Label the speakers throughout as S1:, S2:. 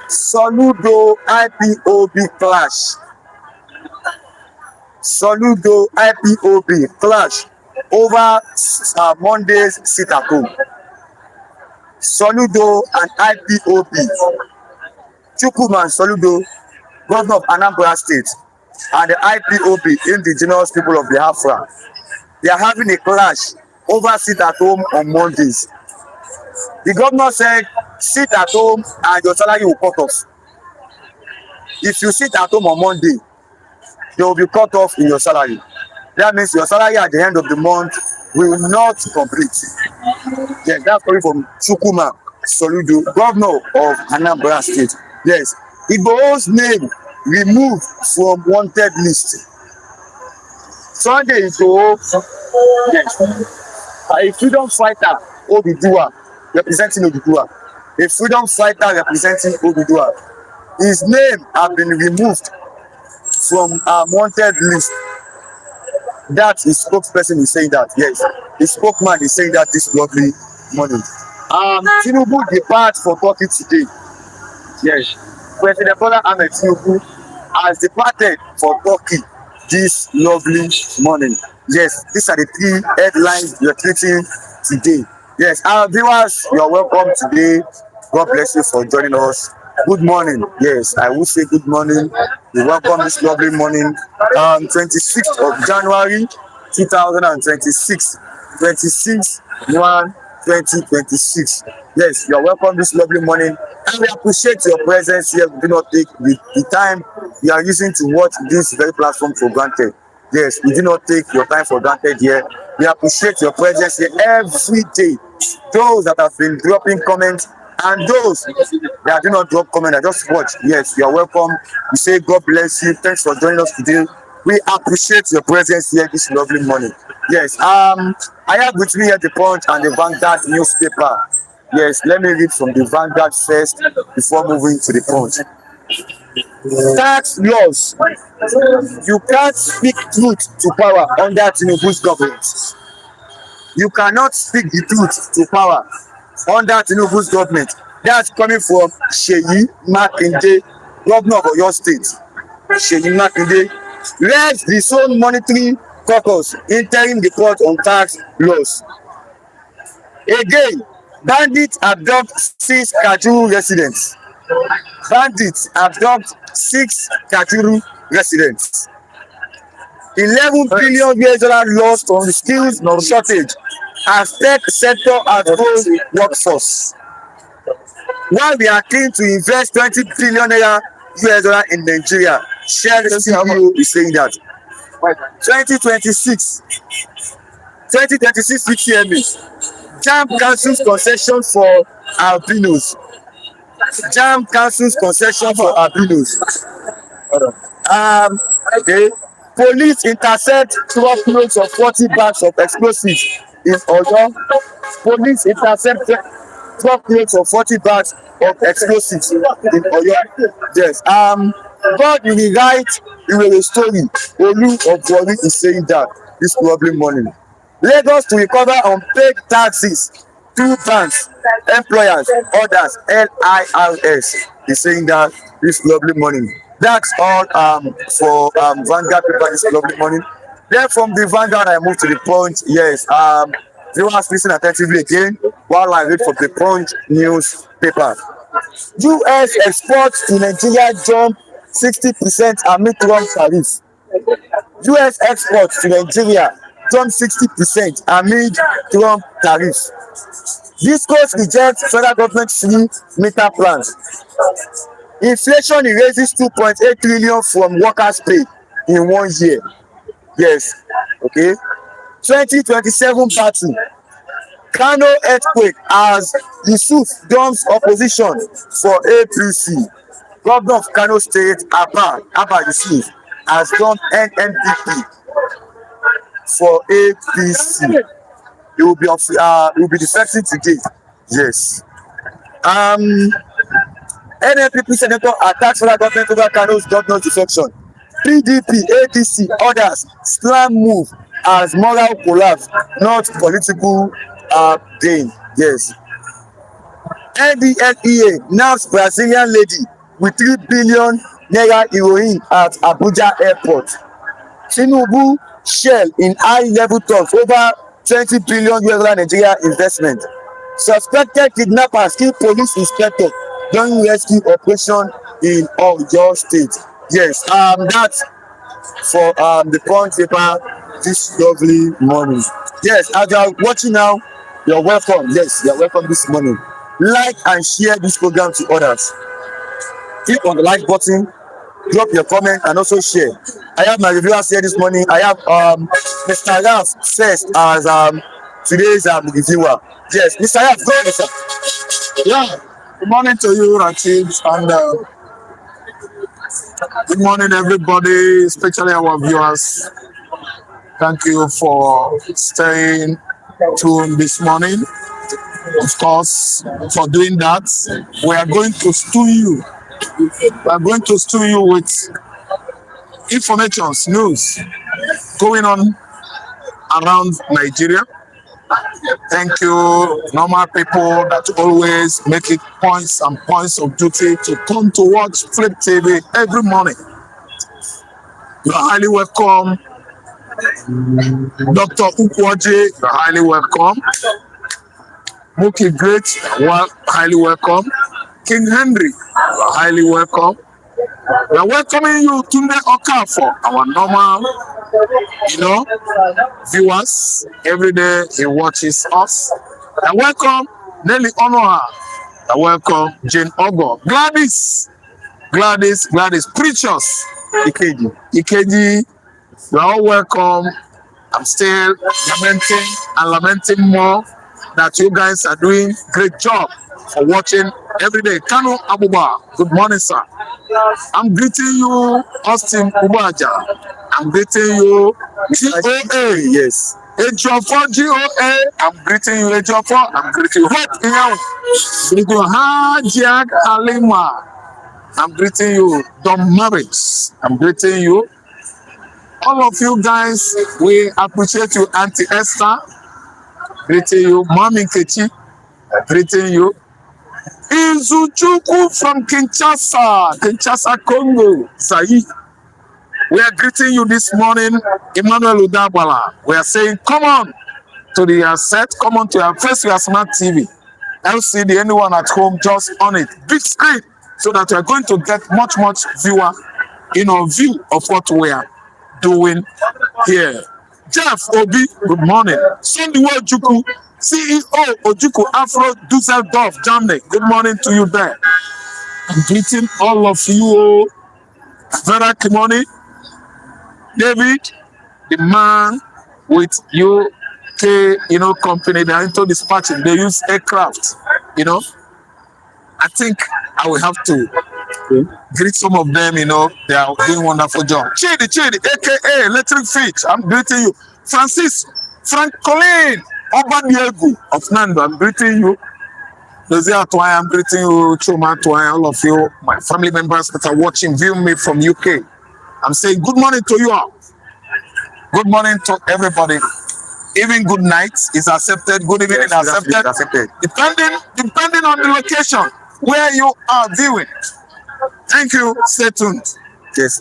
S1: Soludo IPOB clash. Soludo IPOB clash over Monday's sit at home. Soludo and IPOB, Chukwuma and Soludo, governor of Anambra State, and the IPOB, indigenous people of Biafra, they are having a clash over sit at home on Mondays. The governor said, sit at home and your salary will cut off. If you sit at home on Monday, they will be cut off in your salary. That means your salary at the end of the month will not complete. Yes, that's coming from Chukwuma Soludo, governor of Anambra State. Yes, Igboho's name removed from wanted list. Sunday Igboho, yes, a freedom fighter, Oduduwa, representing Oduduwa. A freedom fighter representing Oduduwa. His name has been removed from our wanted list. That his spokesperson is saying that, yes. The spokesman is saying that this lovely morning. Tinubu departs for Turkey today. Yes. President Bola Ahmed Tinubu has departed for Turkey this lovely morning. Yes, these are the three headlines we are treating today. Yes, our viewers, you are welcome today. God bless you for joining us. Good morning. Yes, I will say good morning. We welcome this lovely morning. 26th of January 2026. 26/1/2026. Yes, you are welcome this lovely morning. And we appreciate your presence here. We do not take the time you are using to watch this very platform for granted. Yes, we do not take your time for granted here. We appreciate your presence here every day. Those that have been dropping comments and those that do not drop comment, I just watch. Yes, you are welcome. We say God bless you. Thanks for joining us today. We appreciate your presence here this lovely morning. Yes, I have with me here the Punch and the Vanguard newspaper. Yes, let me read from the Vanguard first before moving to the Punch. Tax laws. You can't speak truth to power under Tinubu's government. You cannot speak the truth to power under Tinubu's government. That's coming from Seyi Makinde, governor of Oyo State. Seyi Makinde led the sole monetary caucus interim report on tax laws. Again, bandits abduct 6 Kajuru residents. Bandits abduct 6 Kajuru residents. $11 billion lost on skills shortage as tech sector outgrows workforce. While we are keen to invest $20 billion in Nigeria, Shell CEO is saying that 2026 CTMA, JAMB cancels concession for albinos. JAMB cancels concession for albinos. Okay. Police intercept 12 kilos of 40 bags of explosives in Oyo. Police intercept 12 kilos of 40 bags of explosives in Oyo. Yes. God will rewrite the story. Olu of Warri is saying that this lovely morning. Lagos to recover unpaid taxes. 2 banks, employers, others, LIRS is saying that this lovely morning. That's all for Vanguard paper this lovely morning. Then from the Vanguard, I move to the Punch. Yes, viewers listen attentively again while I read from the Punch newspaper. US exports to Nigeria jump 60% amid Trump tariffs. US exports to Nigeria jump 60% amid Trump tariffs. Discos rejects federal government free meter plans. Inflation erases 2.8 trillion from workers' pay in 1 year. Yes, okay. 2027 battle. Kano earthquake as Yusuf dumps opposition for APC. Governor of Kano State, Abba Yusuf, has dumped NNPP for APC. It will be defecting today. Yes. NNPP senator attacks federal government over Kano's governor's defection. PDP, ADC, others slam move as moral collapse, not political gain. Yes. NDLEA nabs Brazilian lady with 3 billion naira heroin at Abuja airport. Tinubu shell in high-level talks over 20 billion US Nigeria investment. Suspected kidnappers kill police inspector during rescue operation in Oyo State. Yes, that's for the Punch paper this lovely morning. Yes, as you are watching now, you're welcome. Yes, you're welcome this morning. Like and share this program to others. Click on the like button, drop your comment, and also share. I have my reviewers here this morning. I have Mr. Ralph first as today's reviewer. Yes, Mr. Ralph, go ahead, sir.
S2: Yeah, good morning to you, Rachid, and good morning, everybody, especially our viewers. Thank you for staying tuned this morning. Of course, for doing that, we are going to stew you. We are going to stew you with information, news going on around Nigeria. Thank you, normal people that always make it points and points of duty to come to watch Flip TV every morning. You are highly welcome. Dr. Ukwaji, you are highly welcome. Mookie Great, you are highly welcome. King Henry, you are highly welcome. We are welcoming you Tunde Okafor, our normal, viewers. Every day he watches us. You are welcome. Nelly Onoha, you are welcome. Jane Ogo, Gladys, Preachers, Ikeji, you are all welcome. I'm still lamenting more that you guys are doing great job for watching every day. Kano Abuba, good morning, sir. I'm greeting you, Austin Ubaja. I'm greeting you, GOA.
S1: Yes.
S2: Ejiofor GOA. I'm greeting you, Ejiofor. I'm greeting you, Hope Iyaun. Greeting you, Hajiak Halima. I'm greeting you, Don Marriage. I'm greeting you. All of you guys, we appreciate you, Auntie Esther. Greeting you, Mommy Kechi. Greeting you. Izuchukwu from Kinshasa, Congo, Zaire. We are greeting you this morning, Emmanuel Udabala. We are saying, come on to the set, come on to your face, your smart TV. LCD, anyone at home, just on it. Big screen, so that you are going to get much view of what we are doing here. Jeff Obi, good morning. Sunday Igboho, CEO Ojuku Afro Dusseldorf, Germany. Good morning to you there. I'm greeting all of you. Vera Kimoni, David, the man with UK, company. They are into dispatching. They use aircraft. I think I will have to greet some of them. They are doing a wonderful job. Chidi, aka Electric Fish. I'm greeting you. Franklin Obadiegu of Nando. I'm greeting you. Dozie Atwai, I'm greeting you. Chuma Atwai, all of you, my family members that are watching, viewing me from UK. I'm saying good morning to you all. Good morning to everybody. Even good night is accepted. Good evening is accepted. Depending on the location where you are viewing. Thank you. Stay tuned.
S1: Yes.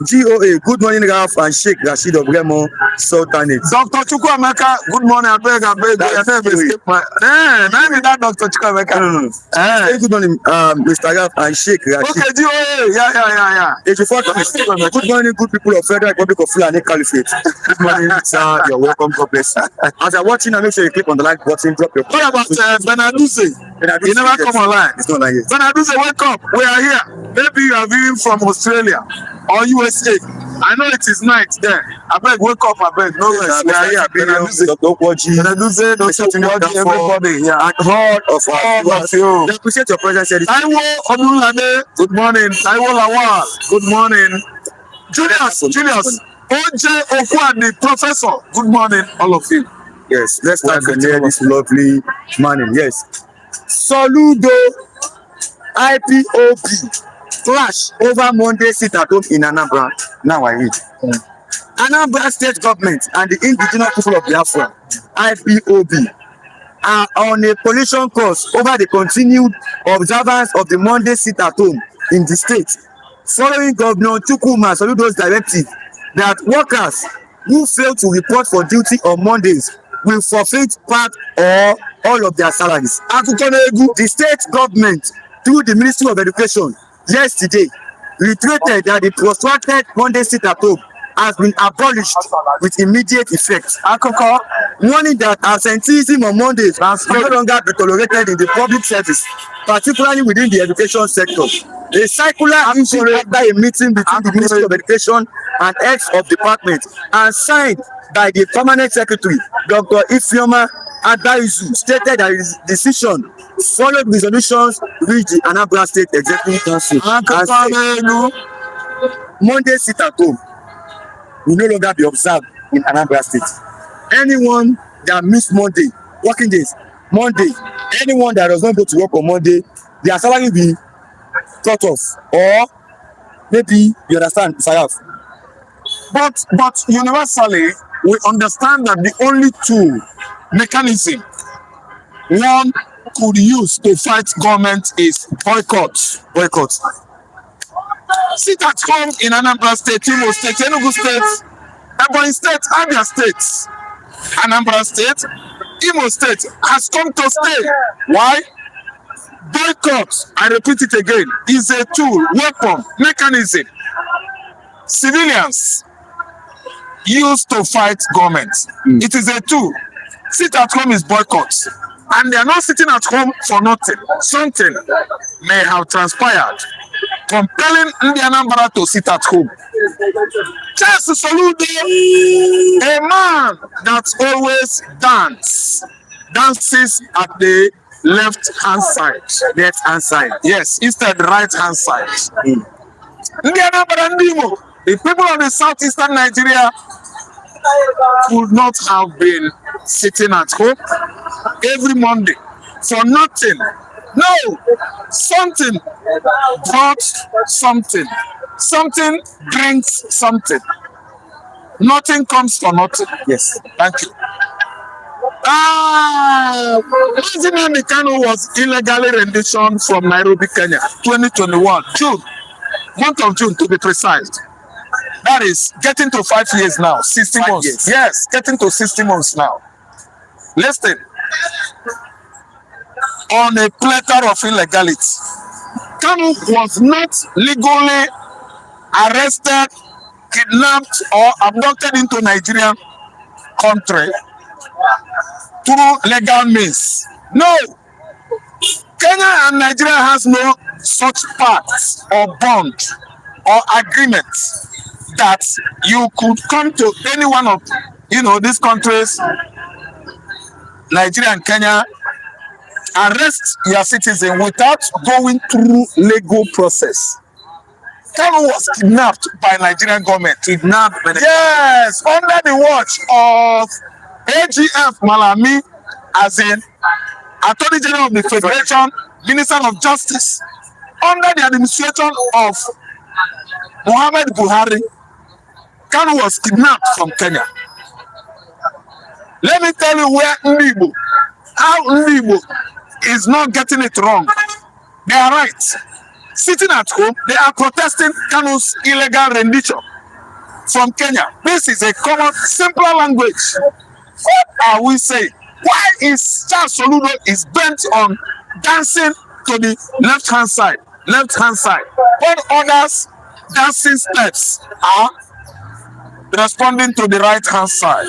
S1: GOA, good morning, Ralph and Sheikh Rashid of Remo Sultanate.
S2: Dr. Chukwuma, good morning. I beg. Your name escape my. Name is that Dr. Chukwuma.
S1: No. Hey, good morning, Mr. Ralph and Sheikh Rashid.
S2: Okay, GOA. Yeah.
S1: Good morning, good people of Federal Republic of Fulani Caliphate. Good morning, sir. You're welcome. God bless you. As you're watching, make sure you click on the like button, drop your.
S2: What about Benaduze? He never come online.
S1: It's not like it.
S2: Benaduze, wake up. We are here. Maybe you are viewing from Australia or USA. I know it is night there. I beg, wake up, I beg. No rest. We are here. Benaduze, everybody. Yeah.
S1: And all of you. We appreciate your presence here.
S2: Taiwo Odunlade, good morning. Taiwo Lawal, good morning. Julius, OJ Okwadi, Professor, good morning, all of you.
S1: Yes, let's start from here this lovely morning. Yes. Soludo Ipob clash over Monday sit-at-home in Anambra. Now I read. Anambra state government and the indigenous people of Biafra, Ipob, are on a collision course over the continued observance of the Monday sit-at-home in the state, following Governor Chukwuma Soludo's directive that workers who fail to report for duty on Mondays will forfeit part or all of their salaries. The state government, through the Ministry of Education, yesterday reiterated that the protracted Monday sit-at-home has been abolished with immediate effect. Warning that absenteeism on Mondays will no longer be tolerated in the public service, particularly within the education sector. A circular issued after a meeting between the Ministry of Education and heads of department and signed by the permanent secretary, Dr. Ifeoma Adaizu, stated that his decision followed resolutions reached the Anambra State Executive Council. Monday sit-at-home will no longer be observed in Anambra State. Anyone that missed Monday, working days, Monday, anyone that does not go to work on Monday, their salary will be cut off. Or maybe you understand, Sayaf.
S2: But universally, we understand that the only two mechanism one could use to fight government is boycott. Sit at home in Anambra State, Imo State, Enugu State, Ebonyi State, Abia State, Anambra State, Imo State has come to stay. Why? Boycott, I repeat it again, is a tool, weapon, mechanism civilians use to fight government. It is a tool. Sit at home is boycott. And they are not sitting at home for nothing. Something may have transpired, compelling Ndi Anambra to sit at home. Just Soludo, a man that always dances at the left-hand side. Yes, instead right-hand side. Ndi Anambra Ndimo, the people of the southeastern Nigeria could not have been sitting at home every Monday for nothing. No, something brought something. Something brings something. Nothing comes for nothing.
S1: Yes.
S2: Thank you. Mazi Kanu was illegally renditioned from Nairobi, Kenya, 2021, month of June to be precise. That is getting to 5 years now, 60 months.
S1: Years.
S2: Yes, getting to 60 months now. Listen, on a plethora of illegality, Kanu was not legally arrested, kidnapped, or abducted into Nigerian country through legal means. No, Kenya and Nigeria has no such pact or bond or agreement that you could come to any one of these countries, Nigeria and Kenya, arrest your citizen without going through legal process. Kanu was kidnapped by Nigerian government. Yes, under the watch of AGF Malami, as in Attorney General of the Federation, Minister of Justice, under the administration of Muhammad Buhari. Kanu was kidnapped from Kenya. Let me tell you how Igbo is not getting it wrong. They are right. Sitting at home, they are protesting Kanu's illegal rendition. from Kenya. This is a common, simpler language. What are we saying? Why is Charles Soludo is bent on dancing to the left-hand side, when others dancing steps are responding to the right-hand side?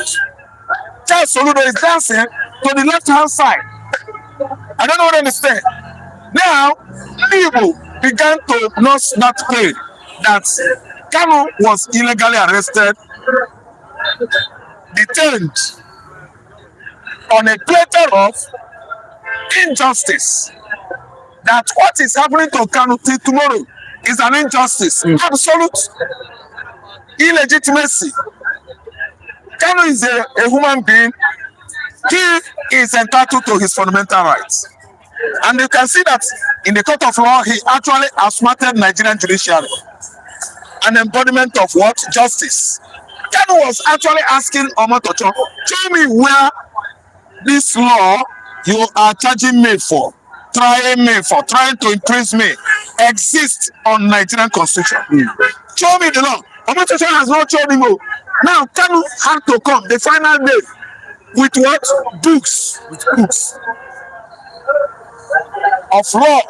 S2: Charles Soludo is dancing to the left-hand side. I don't know what I understand. Now, people began to nurse that pain that Kanu was illegally arrested, detained on a platter of injustice. That what is happening to Kanu till tomorrow is an injustice, absolute illegitimacy. Kanu is a human being. He is entitled to his fundamental rights. And you can see that in the court of law, he actually outsmarted Nigerian judiciary. An embodiment of what? Justice. Kanu was actually asking Omotocho, show me where this law you are charging me for, trying to imprison me, exists on Nigerian constitution. Show me the law. Omotocho has not shown him. Now Kanu had to come the final day with what? Books. With books of law.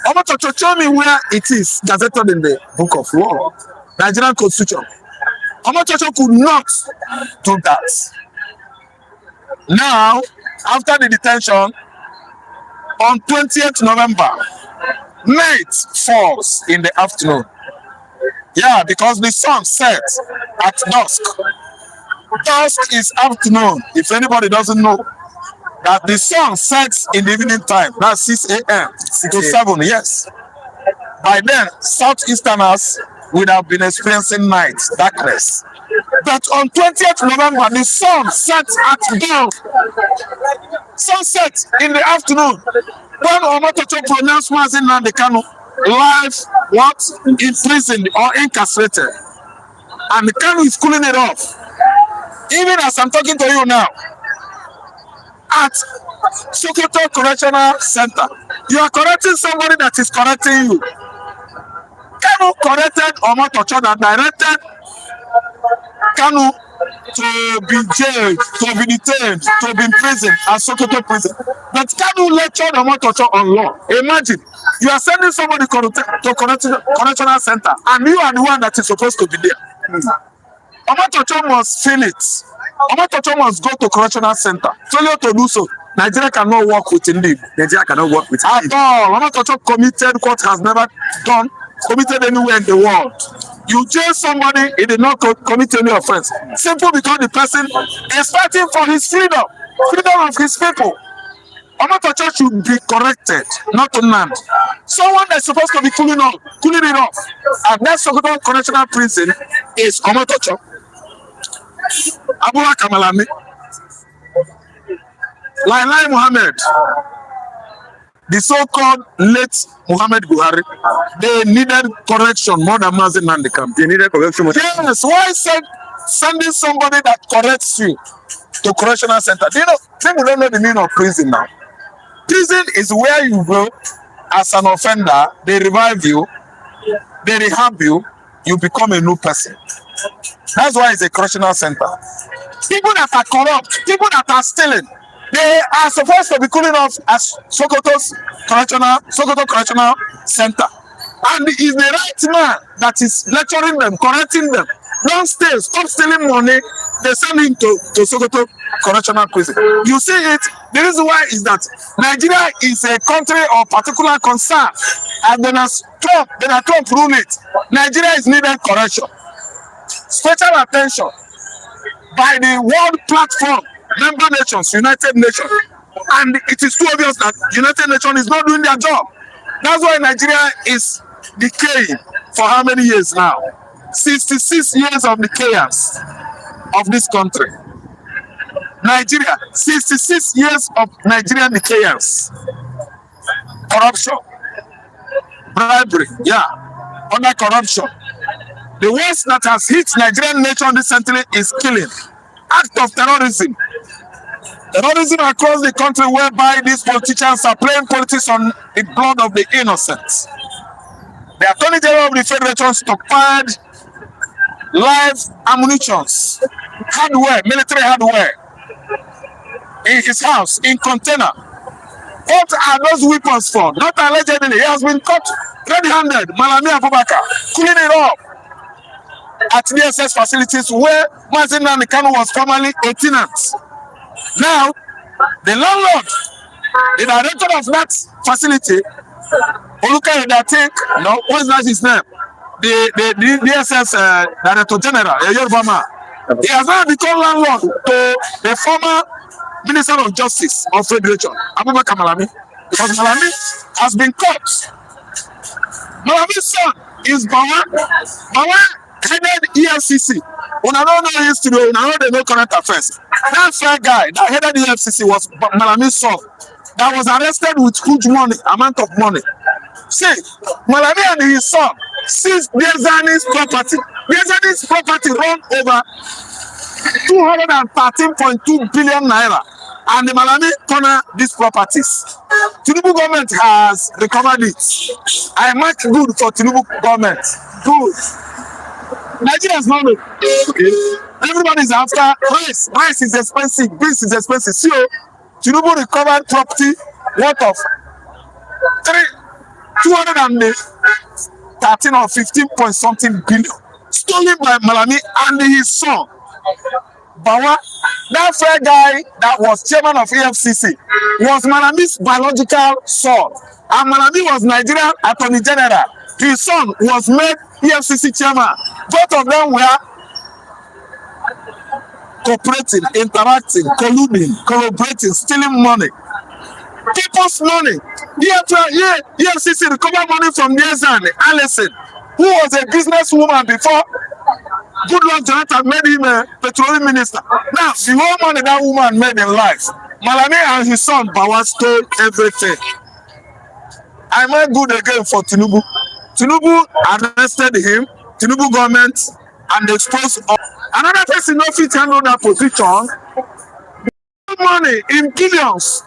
S2: Omotocho, show me where it is gazetted in the book of law, Nigerian constitution. Omotocho could not do that. Now, after the detention, on 20th November, night falls in the afternoon. Yeah, because the sun sets at dusk. Dusk is afternoon. If anybody doesn't know, that the sun sets in the evening time. That's 6 a.m. to 7, yes. By then, Southeasterners would have been experiencing night, darkness. But on 20th November, the sun sets at dawn. Sunset in the afternoon. When Omotocho pronounced Mazi Nnamdi Kanu life, what? Imprisoned or incarcerated. And Kanu is cooling it off. Even as I'm talking to you now, at Sokoto Correctional Center, you are correcting somebody that is correcting you. Kanu corrected Omotocho that directed Kanu to be jailed, to be detained, to be imprisoned at Sokoto prison. But Kanu lectured Omotocho on law. Imagine, you are sending somebody to correctional center, and you are the one that is supposed to be there. Omotocho must feel it. Omotocho must go to correctional center. Failure to do so, Nigeria cannot work with Igbo.
S1: Nigeria cannot work with
S2: At all. Omotocho committed what has never done, committed anywhere in the world. You jail somebody, he did not commit any offense. Simple because the person is fighting for his freedom of his people. Omotocho should be corrected, not Nnamdi. Someone that's supposed to be cooling it off. And that Sokoto Correctional Prison is Omotocho. Abula Kamalami. Lai Mohammed. The so-called late Muhammad Buhari, they needed correction more than Mazi Nnamdi Kanu.
S1: They needed correction more than
S2: Yes, why sending somebody that corrects you to correctional center? Do you know, people don't know the meaning of prison now. Prison is where you go as an offender, they revive you, they rehab you, you become a new person. That's why it's a correctional center. People that are corrupt, people that are stealing, they are supposed to be cooling off as Sokoto Correctional Center. And is the right man that is lecturing them, correcting them. Don't stay, stop stealing money. They send him to Sokoto Correctional Prison. You see it, the reason why is that Nigeria is a country of particular concern. And Donald Trump rule it. Nigeria is needed correction. Special attention by the world platform, member nations, United Nations. And it is too obvious that United Nations is not doing their job. That's why Nigeria is decaying for how many years now? 66 years of the chaos of this country. Nigeria, 66 years of Nigerian chaos. Corruption, bribery, under corruption. The worst that has hit Nigerian nation recently is killing. Act of terrorism. Terrorism across the country whereby these politicians are playing politics on the blood of the innocent. The Attorney General of the Federation stockpiled live ammunitions, hardware, military hardware in his house in container. What are those weapons for? Not allegedly. He has been caught red-handed, Malami Abubakar, cleaning it up at DSS facilities where Mazin Nanikano was formerly a tenant. Now, the landlord, the director of that facility, Oluka, I think, no, what's that his name? The DSS Director General, Yoruba, he has now become landlord to the former Minister of Justice of Federation, Abubakar Malami, because Malami has been caught. Malami's son is Bawa. Bawa headed EFCC. When I don't know history, when I know they know current affairs. That fair guy that headed EFCC was Malami's son that was arrested with huge amount of money. See, Malami and his son seized Biazani's property. Biazani's property run over 213.2 billion naira, and the Malami corner these properties. Tinubu government has recovered it. I mark good for Tinubu government. Good. Nigeria is not okay. Everybody is after rice. Rice is expensive. Beans is expensive. So Tinubu recovered property worth of 213 or 15 point something billion, stolen by Malami and his son. Bawa, that fair guy that was chairman of EFCC, was Malami's biological son, and Malami was Nigerian Attorney General. His son was made EFCC chairman. Both of them were cooperating, interacting, colluding, collaborating, stealing money. People's money. EFCC recovered money from Niazan Allison, who was a businesswoman before Goodluck Jonathan made him a petroleum minister. Now, the whole money that woman made in life, Malami and his son Bawa stole everything. I made good again for Tinubu. Tinubu arrested him, Tinubu government, and exposed all. Another person no fit handle that position. Money in billions.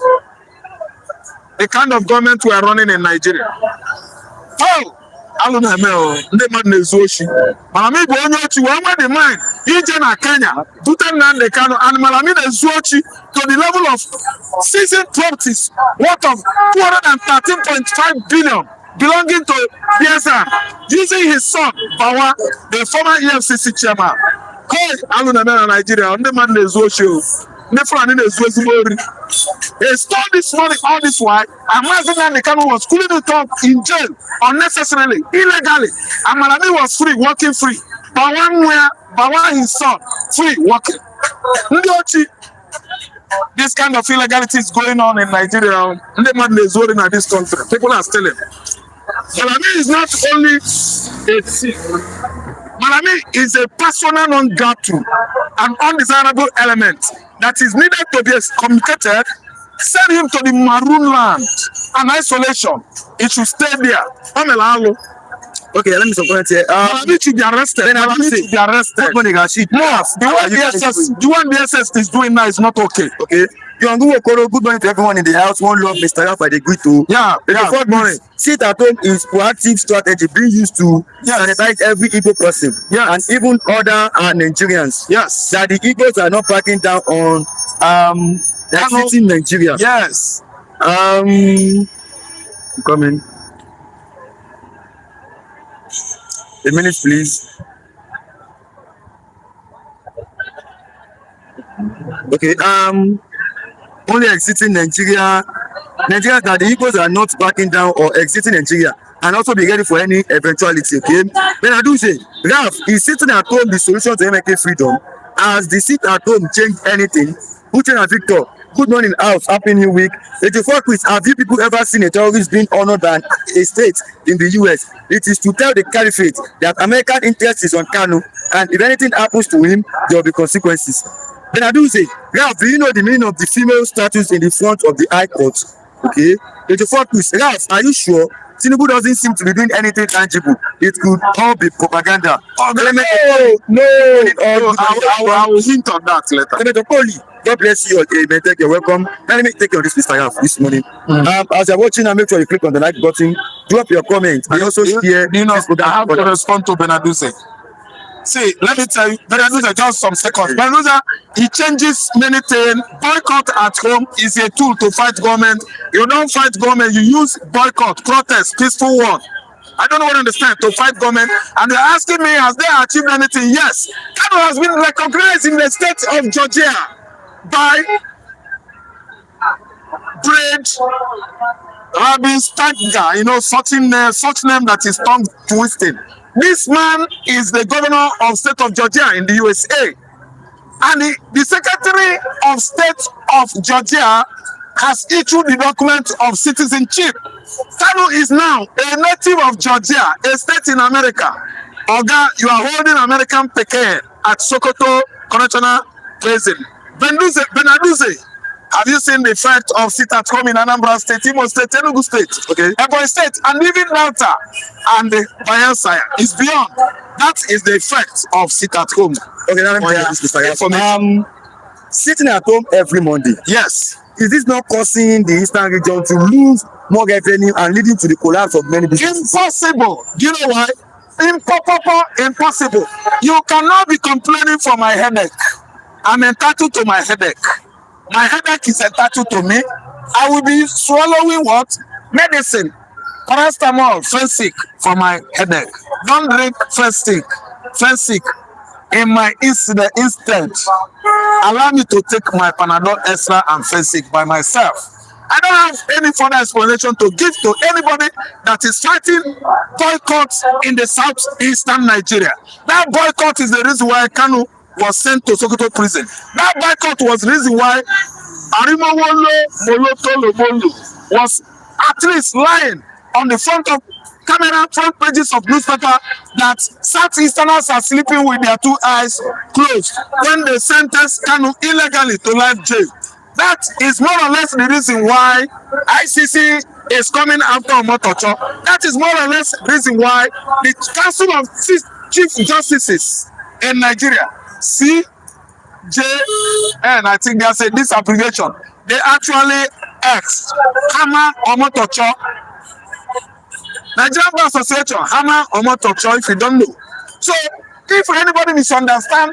S2: The kind of government we are running in Nigeria. Oh! Aluna Meo, Neman Nezoshi. Malami Bonyochi, one way the mind, Ijana Kenya, Butan de Kano, and Malami Nezochi to the level of season properties worth of 213.5 billion belonging to Biasa, using his son, Bawa, the former EFCC chairman. Hey, Aluna Meo, Nigeria, Neman Nezoshi. They stole this money all this while, and Mazin the Kano was cooling it up in jail unnecessarily, illegally, and Malami was free, working free. But one where Bawa his son free working. This kind of illegality is going on in Nigeria. In this country, people are stealing. Malami is not only a thief. Malami is a persona non grata, an undesirable element that is needed to be excommunicated. Send him to the maroon land and isolation. It should stay there.
S1: Okay, let me support here.
S2: Malami should be arrested. Malami should be arrested. The one DSS is doing now is not okay.
S1: Okay. Good morning to everyone in the house. One love, Mr. Rafa, they greet to. Good morning. Sit at home is proactive strategy being used to sanitize every Igbo person and even other Nigerians.
S2: Yes.
S1: That the Igbos are not backing down on exiting Nigeria.
S2: Yes.
S1: Coming. A minute, please. Okay. Only exiting Nigeria. Nigeria that the Igbos are not backing down or exiting Nigeria, and also be ready for any eventuality. Okay. Then I do say, Ralph is sitting at home the solution to MK freedom. Has the sit at home changed anything? Uche and Victor, good morning, house. Happy New Week. 84 quiz. Have you people ever seen a terrorist being honored by a state in the US? It is to tell the caliphate that American interest is on Kanu, and if anything happens to him, there will be consequences. Then I do say, Ralph, do you know the meaning of the female statues in the front of the High Court? Okay. 84 quiz. Ralph, are you sure? Tinubu doesn't seem to be doing anything tangible. It could all be propaganda.
S2: I will hint on that later.
S1: God bless you all. Amen. Thank you. Welcome. Let me take you on this Mr. Ralph this morning. As you're watching, make sure you click on the like button, drop your comment, and also share.
S2: I have to respond to Benaduze. See, let me tell you, Benaduza, just some seconds. Benaduza, he changes many things. Boycott at home is a tool to fight government. You don't fight government, you use boycott, protest, peaceful one. I don't know what I understand to fight government. And they're asking me, has they achieved anything? Yes. Kano has been recognized in the state of Georgia by Braid Rabbi Stagger, you know, such name that is tongue twisting. This man is the governor of state of Georgia in the USA. And the Secretary of State of Georgia has issued the document of citizenship. Kanu is now a native of Georgia, a state in America. Oga, you are holding American Pekin at Sokoto Correctional Prison. Benaduze, have you seen the effect of sit at home in Anambra State, Imo State, Enugu State, Ebonyi State, and even Delta and the Bayelsa is beyond. That is the effect of sit at home.
S1: Okay, now let me tell you this, Mr. Sitting at home every Monday.
S2: Yes.
S1: Is this not causing the Eastern region to lose more revenue and leading to the collapse of many businesses?
S2: Impossible. Do you know why? Impossible. You cannot be complaining for my headache. I'm entitled to my headache. My headache is entitled to me. I will be swallowing what? Medicine. Paracetamol, Fensic for my headache. Don't drink Fensic. In my instead, allow me to take my Panadol Extra and Fensic by myself. I don't have any further explanation to give to anybody that is fighting boycotts in the southeastern Nigeria. That boycott is the reason why Kanu was sent to Sokoto prison. That boycott was the reason why Arimowolo Molotolomolu was at least lying on the front pages of newspaper that Southeasterners are sleeping with their two eyes closed when they sentenced Kanu illegally to life jail. That is more or less the reason why ICC is coming after Omotocho. That is more or less the reason why the Council of Chief Justices in Nigeria, CJN, I think there's a disabbreviation. They actually asked Hammer Omotocho, Nigerian Bar Association, Hammer Omotocho, if you don't know. So, if anybody misunderstand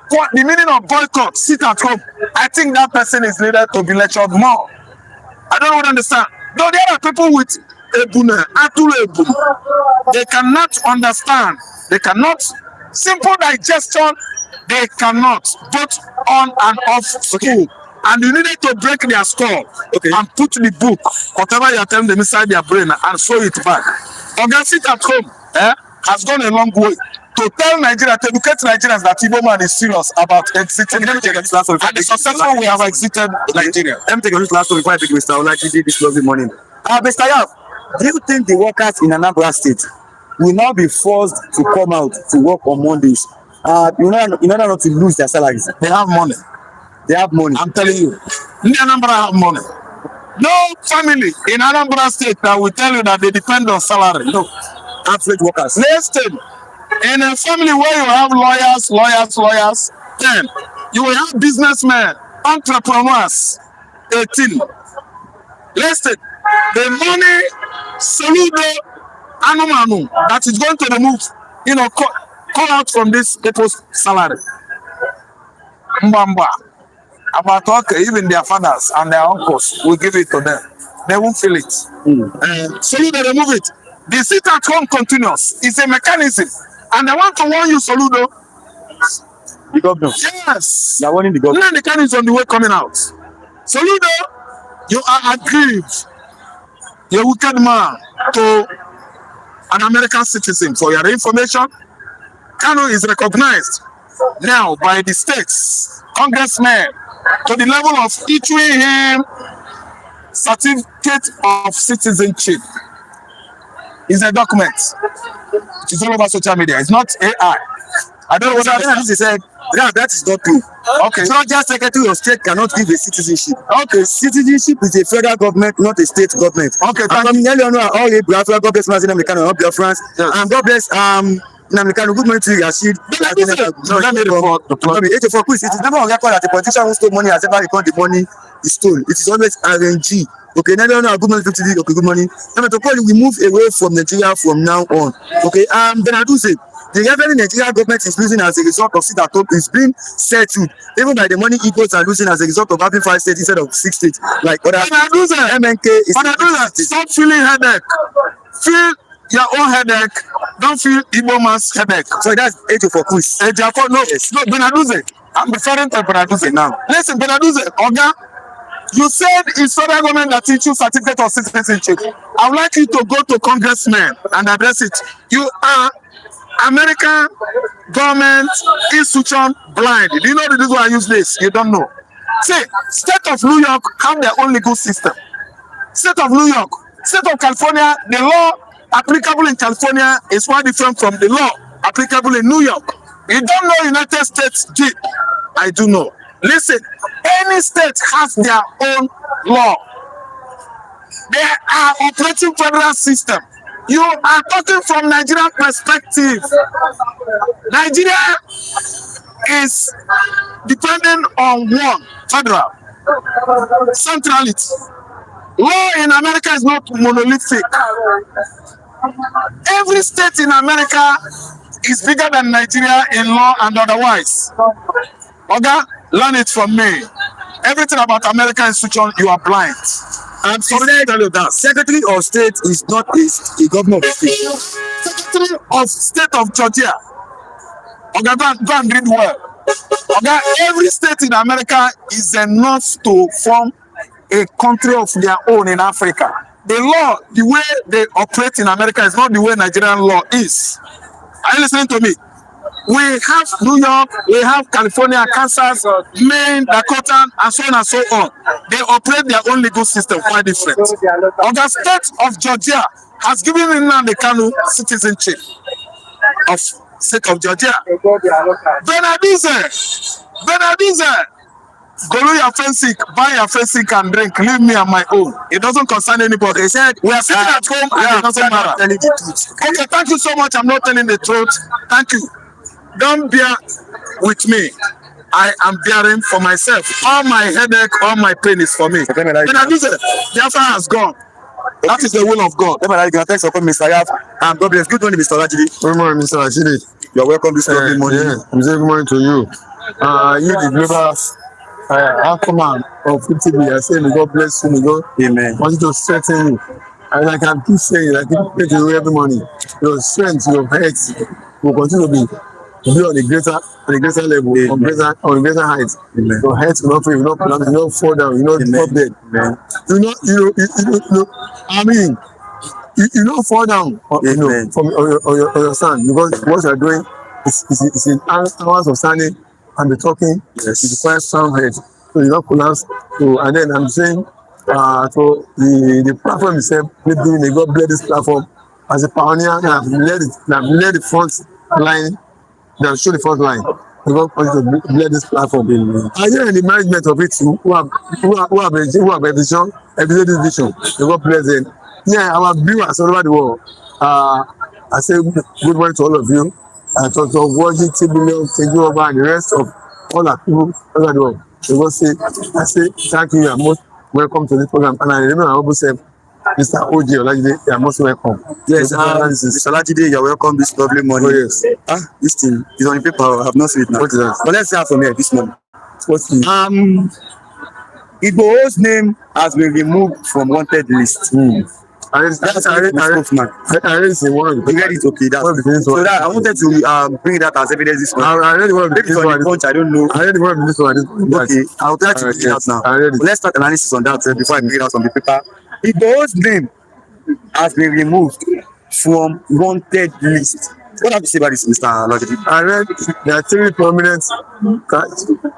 S2: what the meaning of boycott, sit at home, I think that person is needed to be lectured more. I don't want to understand. Though there are people with Ebune, Atule Ebune, they cannot understand. They cannot, simple digestion, they cannot, both on and off school. And you needed to break their skull and put the book, whatever you are telling them inside their brain, and sew it back. Oga, sit at home has gone a long way to tell Nigeria, to educate Nigerians that Igbo man is serious about exiting. Let me take this last one. And the successful we have exited Nigeria.
S1: Let me take this last one before I take Mr. Olaki this lovely morning. Mr. Yaf, do you think the workers in Anambra State will now be forced to come out to work on Mondays in order not to lose their salaries?
S2: They have money.
S1: They have money.
S2: I'm telling you. Anambra have money. No family in Anambra State that will tell you that they depend on salary. No.
S1: Average workers.
S2: Listen, in a family where you have lawyers, then you will have businessmen, entrepreneurs, 18. Listen, the money, Soludo, Anumanu, that is going to remove, call out from this people's salary. Mbamba. About Turke, even their fathers and their uncles will give it to them. They won't feel it. Soludo, remove it. The sit at home continuous is a mechanism. And I want to warn you, Soludo.
S1: The governor.
S2: Yes.
S1: They are warning the governor.
S2: Now the can is on the way coming out. Soludo, you are aggrieved. You're a wicked man to an American citizen. For your information, Kanu is recognized now by the states, congressmen, to the level of issuing him certificate of citizenship. It's a document. It is all over social media. It's not AI. I don't know what
S1: this is said. That is not true.
S2: Okay.
S1: It's not just Secretary of State cannot give a citizenship.
S2: Okay.
S1: Citizenship is a federal government, not a state government.
S2: Okay.
S1: God bless France. And God bless good morning to you, Rashid.
S2: Let me report the plot.
S1: It is never on record that the politician who stole money has ever returned the money he stole. It is always RNG. Okay, now good morning, 50. Okay, good morning. I'm to call you. We move away from Nigeria from now on. Okay, Benaduze, the revenue Nigerian government is losing as a result of sit at home is being settled even by the money Igbos are losing as a result of having 5 states instead of 6 states. Like other MNK is
S2: stop feeling headache. Feel your own headache. Don't feel Igbo man's headache.
S1: So that's Ejo for Kush.
S2: Ejo for no, yes. No, Benaduze. I'm referring to Benaduze now. Listen, Benaduze, Oga, you said it's federal government that issues certificate of citizenship. I would like you to go to congressmen and address it. You are American government institution blind. Do you know the reason why I use this? You don't know. See, state of New York have their own legal system. State of New York, state of California, the law applicable in California is quite different from the law applicable in New York. You don't know United States G. I do know. Listen, any state has their own law. They are operating federal system. You are talking from Nigerian perspective. Nigeria is dependent on one, federal, centrality. Law in America is not monolithic. Every state in America is bigger than Nigeria in law and otherwise. Okay? Learn it from me. Everything about American institution, you are blind.
S1: I'm sorry to tell you that Secretary of State is not a governor of the state.
S2: Secretary of State of Georgia. Okay, go and read well. Okay, every state in America is enough to form a country of their own in Africa. The law, the way they operate in America is not the way Nigerian law is. Are you listening to me? We have New York, we have California, Kansas, Maine, Dakota, and so on and so on. They operate their own legal system quite different. The state of Georgia has given Nnamdi Kanu citizenship of state of Georgia. Benaduze, go to your fencing, buy your fencing and drink. Leave me on my own. It doesn't concern anybody. They said we are sitting at home and it doesn't matter. Okay, thank you so much. I'm not telling the truth. Thank you. Don't bear with me. I am bearing for myself. All my headache, all my pain is for me. Benaduze, the affair has gone. That is the will of God.
S1: Thanks for coming, Mr. Yaf. God bless. Good morning, Mr. Olajide.
S3: Good morning, Mr. Rashidi.
S1: You're welcome this lovely morning.
S3: Yeah, I'm saying good morning to you. You, the global outcomer of 50 years, saying God bless you, God.
S1: Amen.
S3: Want you to strengthen you. And like I keep saying, I keep saying to you every morning, your strength, your health will continue to be on a greater level, on greater heights.
S1: Amen.
S3: Your health will not fail, you will not fall down, you will not drop dead.
S1: Amen.
S3: I mean, you don't fall down, from your stand, because what you are doing is in hours of standing and be talking.
S1: Yes.
S3: It requires sound head, so you don't collapse. So, and then I'm saying, so the platform itself, may God bless this platform as a pioneer that have led the front line, that show the front line. God continue to bless this platform. And here in the management of it too, who have episode this vision. God bless them. Yeah, our viewers all over the world. I say good morning to all of you. I talk to watching Tibilio, Kejuoba, and the rest of all our people all over the world. I say thank you. You are most welcome to this program. And I remember I always said, Mr. Oji Olajide, you are most welcome.
S1: Yes, Mr. Olajide, you are welcome this lovely morning.
S3: Oh, yes.
S1: This thing is on the paper. I have not seen it now.
S3: What is that?
S1: But let's start from here this morning.
S3: What's the
S1: Igboho's name has been removed from wanted list.
S3: I read it one of the
S1: You read it, okay? That's so that I wanted to bring that as evidence this morning.
S3: I read one of
S1: Maybe for the punch, I don't know.
S3: I read one of this one.
S1: Okay, I'll try to bring it out now.
S3: I read it.
S1: But let's start analysis on that before I bring it out on the paper. Igboho's name has been removed from wanted list. What have you say about this, Mr. Olajide?
S3: I read there are 3 prominent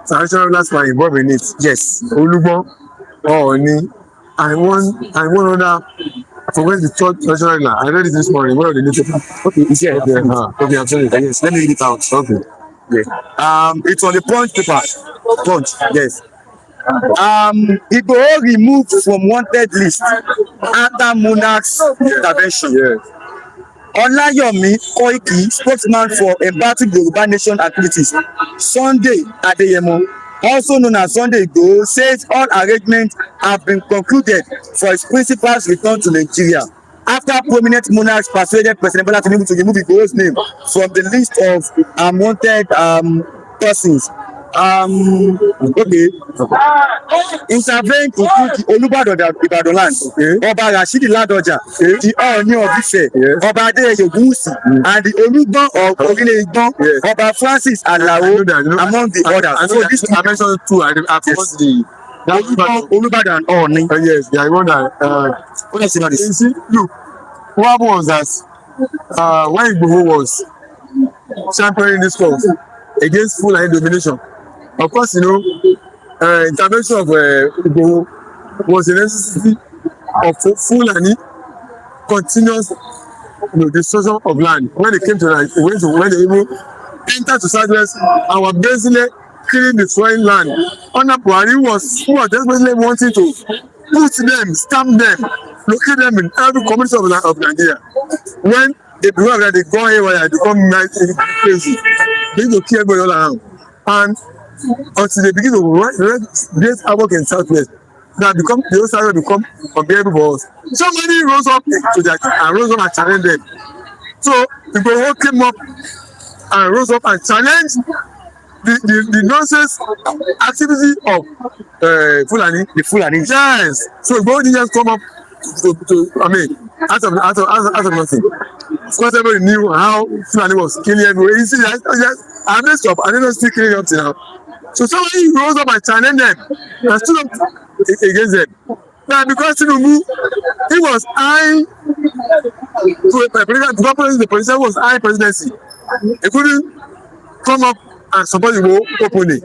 S3: traditional rulers who are involved in it.
S1: Yes.
S3: Olugbo, Ooni, and one other. I forgot the third traditional ruler. I read it this morning. One of the newspaper.
S1: Okay, it's here.
S3: Okay, okay, I'm sorry.
S1: Yes, let me read it out.
S3: Okay.
S1: Yeah. It's on the punch paper. Punch, yes. Igboho removed from wanted list after monarch's intervention.
S3: Yes.
S1: Olayomi Koiki, spokesman for embattled Yoruba Nation activities, Sunday Adeyemo, also known as Sunday Igboho, says all arrangements have been concluded for his principal's return to Nigeria. after prominent monarchs persuaded President Bola Tinubu to remove Igboho's name from the list of unwanted persons. Okay. Intervened in Turkey, Olubadan Ibadan land, Ọba Rashidi Ladoja, the Ooni of Ife, Ọba Adeyeye Ogunwusi, and the Olúgbọ́n of Orile Igbon, Ọba Francis Alao, among the others. So this
S3: I mentioned two. I forgot the
S1: Olubadan Ooni.
S3: yes, yeah, I want that.
S1: What else you
S3: You see, look, what happened was that when Igboho was championing this cause against Fulani domination, of course, you know, intervention of Igboho was a necessity of Fulani continuous, you know, destruction of land. When they came to when they even entered to Southwest and were basically killing, destroying land. Under Buhari who was desperately wanting to put them, stamp them, locate them in every community of Nigeria. When they become that they go haywire, they become crazy. They begin to kill everybody all around. And until they begin to create havoc in Southwest, that become the whole Southwest become unbearable for us. Somebody rose up and challenged them. So the Igboho came up and rose up and challenged the nonsense activity of Fulani. The Fulani. Yes. So Igboho didn't just come up out of nothing. Of course, everybody knew how Fulani was killing everywhere. You see, I messed up. I didn't still killing up till now. So somebody rose up and challenged them and stood up against them. Now, because Tinubu, he was eyeing the president was eyeing presidency. He couldn't come up and support the openly.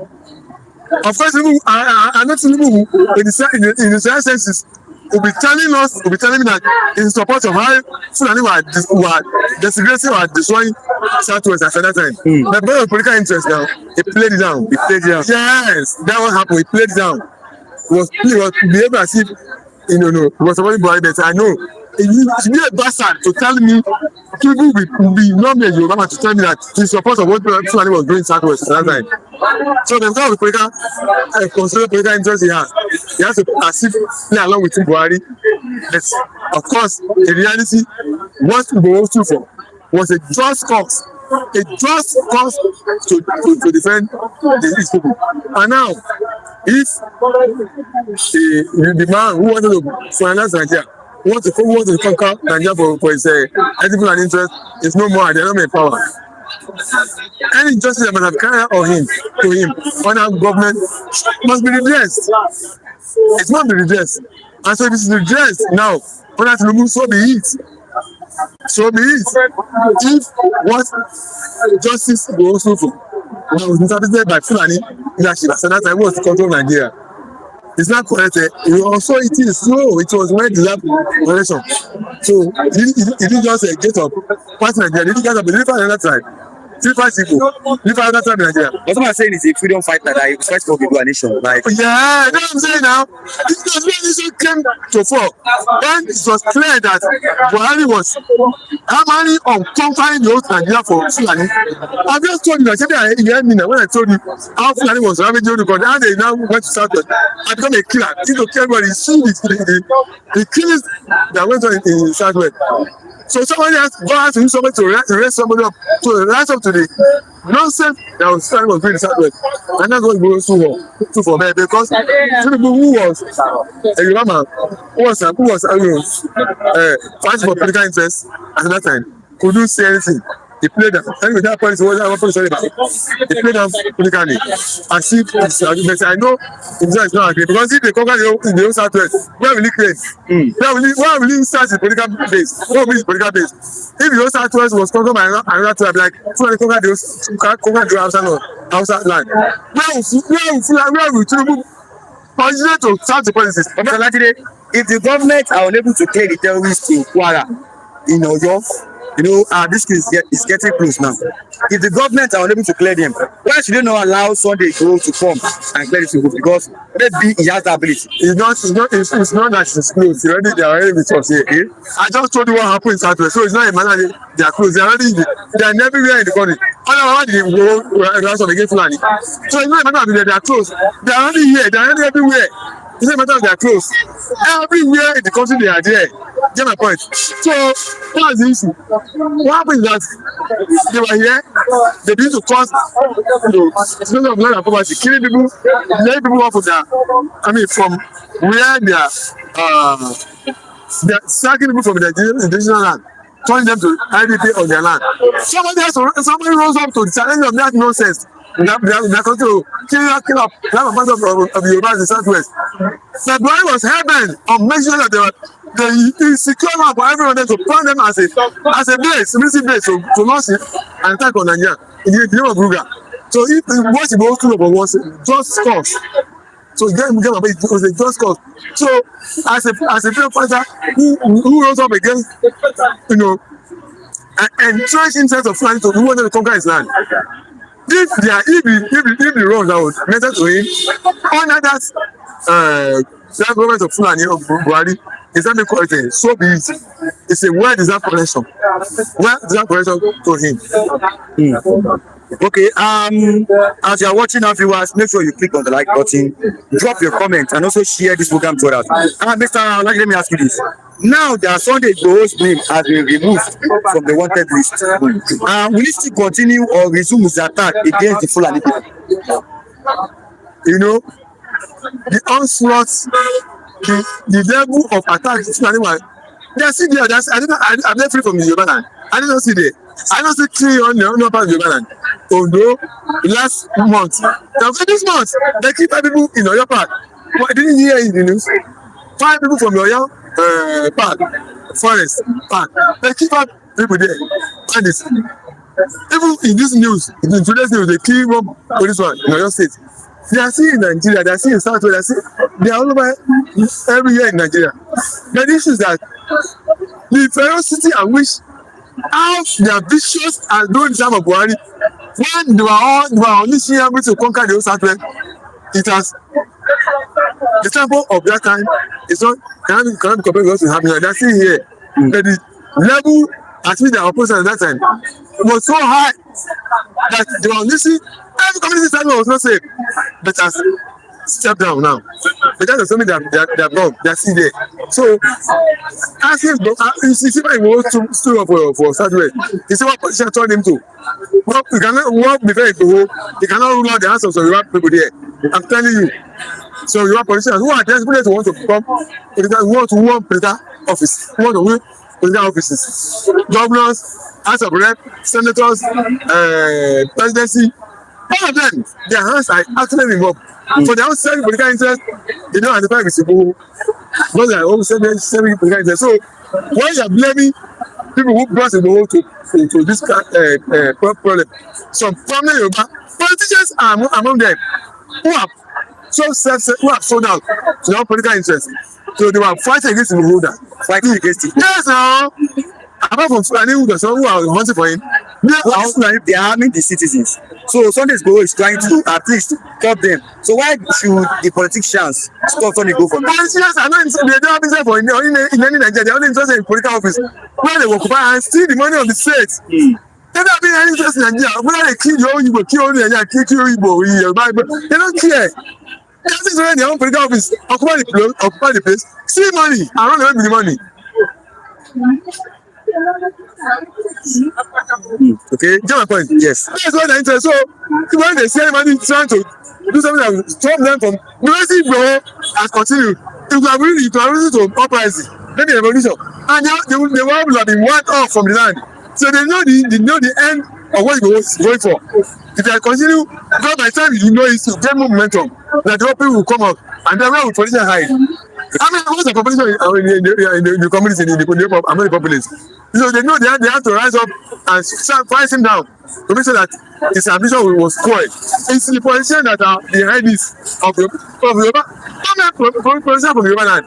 S3: Of course, Tinubu, I know Tinubu in the senses will be telling me that in support of how Fulani were desecrating or destroying Southwest at that time. But because of political interest now, he played it down. Yes, that was happened. He played it down. He was behaving as if he was supporting Buhari, but I know it should be a bastard to tell me people will be not me as Yoruba to tell me that in support of what Fulani was doing Southwest at that time. So the kind of political interest he has to as if play along with Buhari. But of course, in reality, what Igboho stood for was a just cause. A just cause to defend these people. And now, if the man who wanted to finance Nigeria who wants to conquer Nigeria for his ethical and interest is no more at the economic power. Any injustice that must have carried out to him under government must be redressed. It must be redressed. And so if it is redressed now, Bola Tinubu, so be it. So be it. If what justice goes through was interpreted by Fulani leadership at that time was to control Nigeria, it's not corrected. Also, it is slow. It was when the lab correction. So it didn't just get up, pass Nigeria. It didn't get up, but another time. 3 5 people. Live another time in Nigeria.
S1: What I'm saying is a freedom fighter that he fight for Igbo nation. Like,
S3: yeah, that's what I'm saying now. This nation came to fall. When it was clear that Buhari was hammering on conquering the whole Nigeria for Fulani. I just told you that you heard me now when I told you how Fulani was ravaging the country, how they now went to Southwest. I become a killer. I think to kill everybody. See the killings that went on in Southwest. So somebody has to use somebody to raise somebody up, to rise up to the nonsense that was doing in Southwest. And that's what goes to for me, because Tinubu, who was a Yoruba man, who was fighting for political interest at that time, couldn't say anything. He played them. Anyway, that point is what I'm sorry about. He played them politically. As if it's argument. I know it's not agree, because if they conquer the whole Southwest, where will he create? Where will he start his political base? What will be his political base? If the whole Southwest was conquered by another tribe, like somebody conquer the Hausa land, where will Tinubu continue to start the policies?
S1: If the government are unable to clear the terrorists in Kwara, in Oyo, this is getting close now. If the government are unable to clear them, why should they not allow Sunday Igboho to come and clear these people? Because maybe he has the ability.
S3: It's not that it's close. They are already with us here. I just told you what happened in Southwest. So it's not a matter that they are close. They are everywhere in the country. Otherwise, they go against Fulani. So it's not a matter that they are close. They are already here. They are already everywhere. It's not a matter of they are close. Everywhere in the country they are there. Get my point? So that's the issue. What happened is that they were here, they begin to cause situation of land and poverty, killing people, laying people off of their, I mean, from where they're sacking people from the indigenous land, turning them to IDP on their land. Somebody rose up to the challenge of that nonsense. They're going to kill up a bunch of Yoruba in the southwest. The boy was hell-bent on making sure that they secure one for everyone to plan them as a base, military base to launch an attack on Nigeria in the name of Ruga. So if what he goes through was just cause. So it was a just cause. So as a freedom fighter who rose up against, and entrenched himself of flying to who wanted to conquer his land. If the wrong that was meted to him under that government of Fulani of Buhari, Islamic quality, so be it. It's a well-deserved correction. Well-deserved correction to him.
S1: Okay, as you are watching our viewers, make sure you click on the like button, drop your comment, and also share this program to others. Mr. Let me ask you this. Now that Sunday Igboho's name has been removed from the wanted list, will it still continue or resume his attack against the Fulani people?
S3: The onslaught, the level of attack they are still there. I'm not free from the Yoruba land. I didn't see there. I don't see clear on the part of the Yoruba land. Although last month, this month, they keep 5 people in Oyo Park. I didn't hear it in the news. 5 people from Oyo Park, Forest Park. They keep 5 people there. Bandits. Even in this news, in today's news, they kill one policeman in Oyo State. They are still in Nigeria, they are still in Southwest, they are all over everywhere in Nigeria. But the issue is that the ferocity and which how they are vicious and during the time of Buhari, when they were only seeing able to conquer the whole Southwest, it has the tempo of that time is not cannot be compared with what is happening. They are still here. But the level at which they are opposing at that time was so high that they were only seeing every community standard was not safe. But as step down now. But that's something that they have done. They are still there. So as if you see why he was stood up for Southwest. You see what position turned him to. Well, you cannot walk before Igboho. You cannot rule out the hands of some Yoruba people there. I'm telling you. So Yoruba politicians who are desperate want to become who want to win political office, who want to win political offices, governors, House of Rep, senators, presidency. All of them, their hands are actually involved. For their own self-political interest, they don't identify with Igboho. Because they are own self-political interest. So when you are blaming people who brought Igboho to this problem, some prominent Yoruba politicians are among them who have sold out to their own political interest. So they were fighting against Igboho, fighting against it. Yes, no. Apart from Fulani who are hunting for him, they are harming the citizens. So Sunday Igboho is trying to at least help them. So why should the politicians stop Sunday Igboho from that? Politicians are not they don't have interest in any Nigeria. They're only interested in political office. Where they occupy and steal the money of the state. They don't have any interest in Nigeria. Whether they kill your own Igbo, kill only Nigeria, kill Igbo, they don't care. They have to their own political office, occupy the place, steal money, and run away with the money. Okay, get my point. Yes, that's what I'm interested. So when they say money trying to do something that will stop them from the Igboho has continued. It will have to uprising, maybe a revolution, and they will have been wiped off from the land. So they know the end of what Igboho is going for. If they continue, because by the time you know it's to get more momentum, that the people will come up, and then where will politicians hide? I mean, what's the population in the community among the populace? So they know they have to rise up and fight him down to make sure that his ambition was spoiled. It's the politicians that are behind this of Yoruba. Politicians from Yoruba land.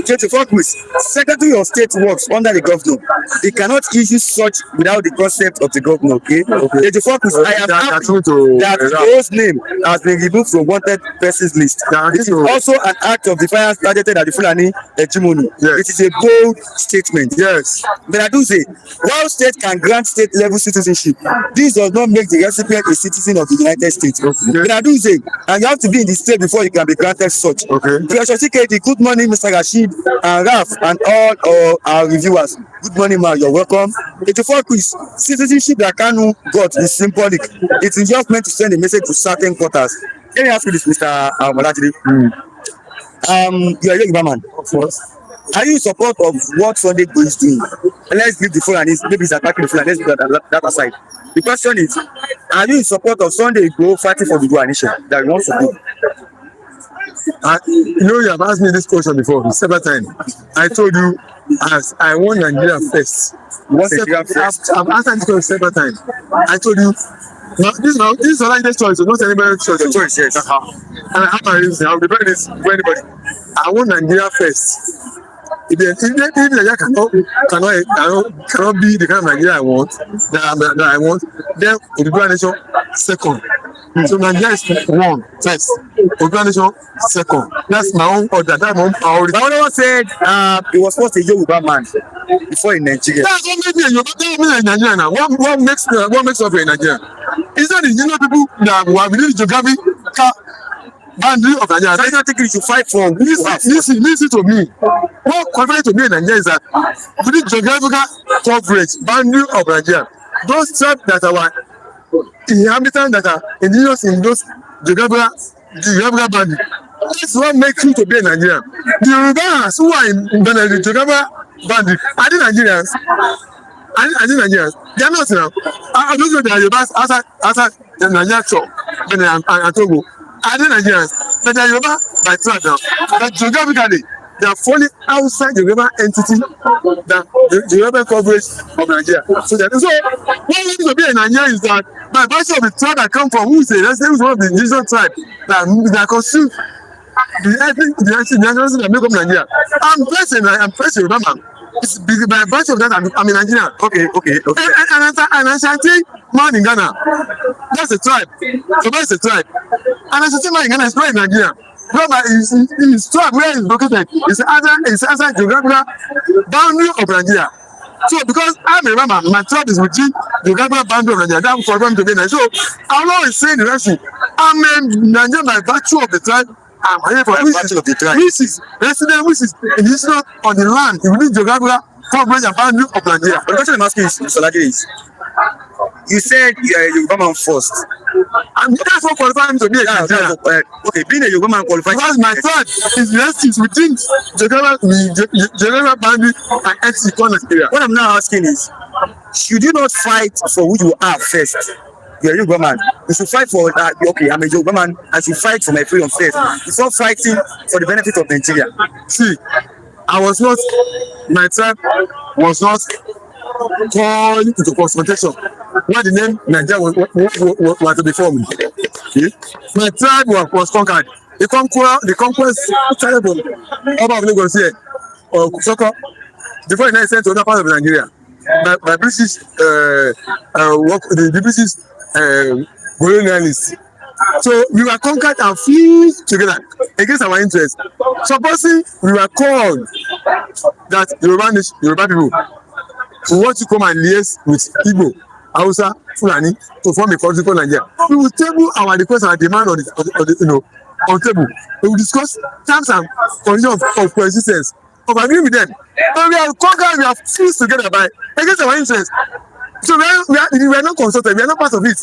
S3: 24 quiz. Secretary of State works under the governor. They cannot issue such without the consent of the governor. Okay. 24 quiz. I am happy that Igboho's name has been removed from wanted persons list. It is also an act of defiance targeted at the Fulani hegemony. Yes. It is a bold statement. Yes. But I do say, while state can grant state level citizenship, this does not make the recipient a citizen of the United States. Okay. But I do say, and you have to be in the state before you
S1: it can be granted such.
S3: Okay.
S1: Professor TKD, good morning, Mr. Rashid and Raf and all our reviewers. Good morning, ma. You're welcome. 84 quiz. Citizenship that Kanu got is symbolic. It is just meant to send a message to certain quarters. Let me ask you this, Mr. Bolatide. You are a Yoruba man.
S3: Of course.
S1: Are you in support of what Sunday Igboho is doing? Let's leave the Fulani, maybe he's attacking the Fulani. Let's leave that aside. The question is, are you in support of Sunday Igboho fighting for the Yoruba nation that he wants to do?
S3: You know, you have asked me this question before several times. I told you, as I want Nigeria first. I've answered this question several times. I told you, this is Olajide's choice, so not anybody's choice.
S1: Your choice, yes.
S3: And I have my reason. I'll depend this for anybody. I want Nigeria first. If Nigeria cannot be the kind of Nigeria I want, that I want, then Yoruba nation second. So Nigeria is one first, Yoruba nation second. That's my own order. That's my own priority.
S1: My other one said he was first a Yoruba man before in Nigeria.
S3: That's what made me a Yoruba. That's what made me a Nigerian now. What makes up a Nigerian? It's not the people that have been in geography boundary of Nigeria.
S1: So I don't think you should fight for.
S3: Listen to me. What qualifies to be in Nigeria is that within geographical coverage, boundary of Nigeria, those tribes that are inhabitants that are indigenous in those geographical boundary, that's what makes you to be a Nigerian. The Yorubas who are in the geographical boundary, are they Nigerians? Are they Nigerians? They are not now. I don't know they are Yorubas outside the Nigerian shore, and Togo. Are they Nigerians? But they are Yoruba by tribe now. But geographically, they are falling outside the Yoruba entity, the Yoruba coverage of Nigeria. So what makes to be a Nigerian is that by virtue of the tribe I come from, who is one of the indigenous tribes that consume the nationality that make up Nigeria. I'm pressing Yoruba man. It's by virtue of that I'm a Nigerian.
S1: Okay.
S3: And Ashanti man in Ghana, that's a tribe. So that's a tribe. And Ashanti man in Ghana is not in Nigeria. But his tribe where he's located is outside geographical boundary of Nigeria. So because I'm a Rama, my tribe is within the geographical boundary of Nigeria. That's for them to be Nigeria. So I'm always saying the rest. I'm a Nigerian by virtue of the tribe. I'm here for which is resident, which is indigenous on the land, within geographical coverage and boundary of Nigeria.
S1: The question I'm asking is, Mr. Lade, is you said you are a Yoruba man first.
S3: And that's what qualifies me to be a Nigerian.
S1: Okay, being a Yoruba man qualifies.
S3: Because my tribe is within geographical boundary and entity called Nigeria.
S1: What I'm now asking is, should you not fight for who you are first? You're a Yoruba man. You should fight for that. Okay, I'm a Yoruba man. I should fight for my freedom first. It's not fighting for the benefit of Nigeria.
S3: See, my tribe was not called into confrontation when the name Nigeria was to be formed. My tribe was conquered. The conquest started from Oba of Lagos here, or Soko, before it sent to other parts of Nigeria. By British, the British colonialists. So we were conquered and fused together against our interests. Supposing we were called that Yoruba people, we want to come and liaise with Igbo, Hausa, Fulani to form a country called Nigeria. We will table our request and demand on table. We will discuss terms and conditions of coexistence, of agreeing with them. But we are conquered, we are fused together against our interests. So we are not consulted, we are not part of it.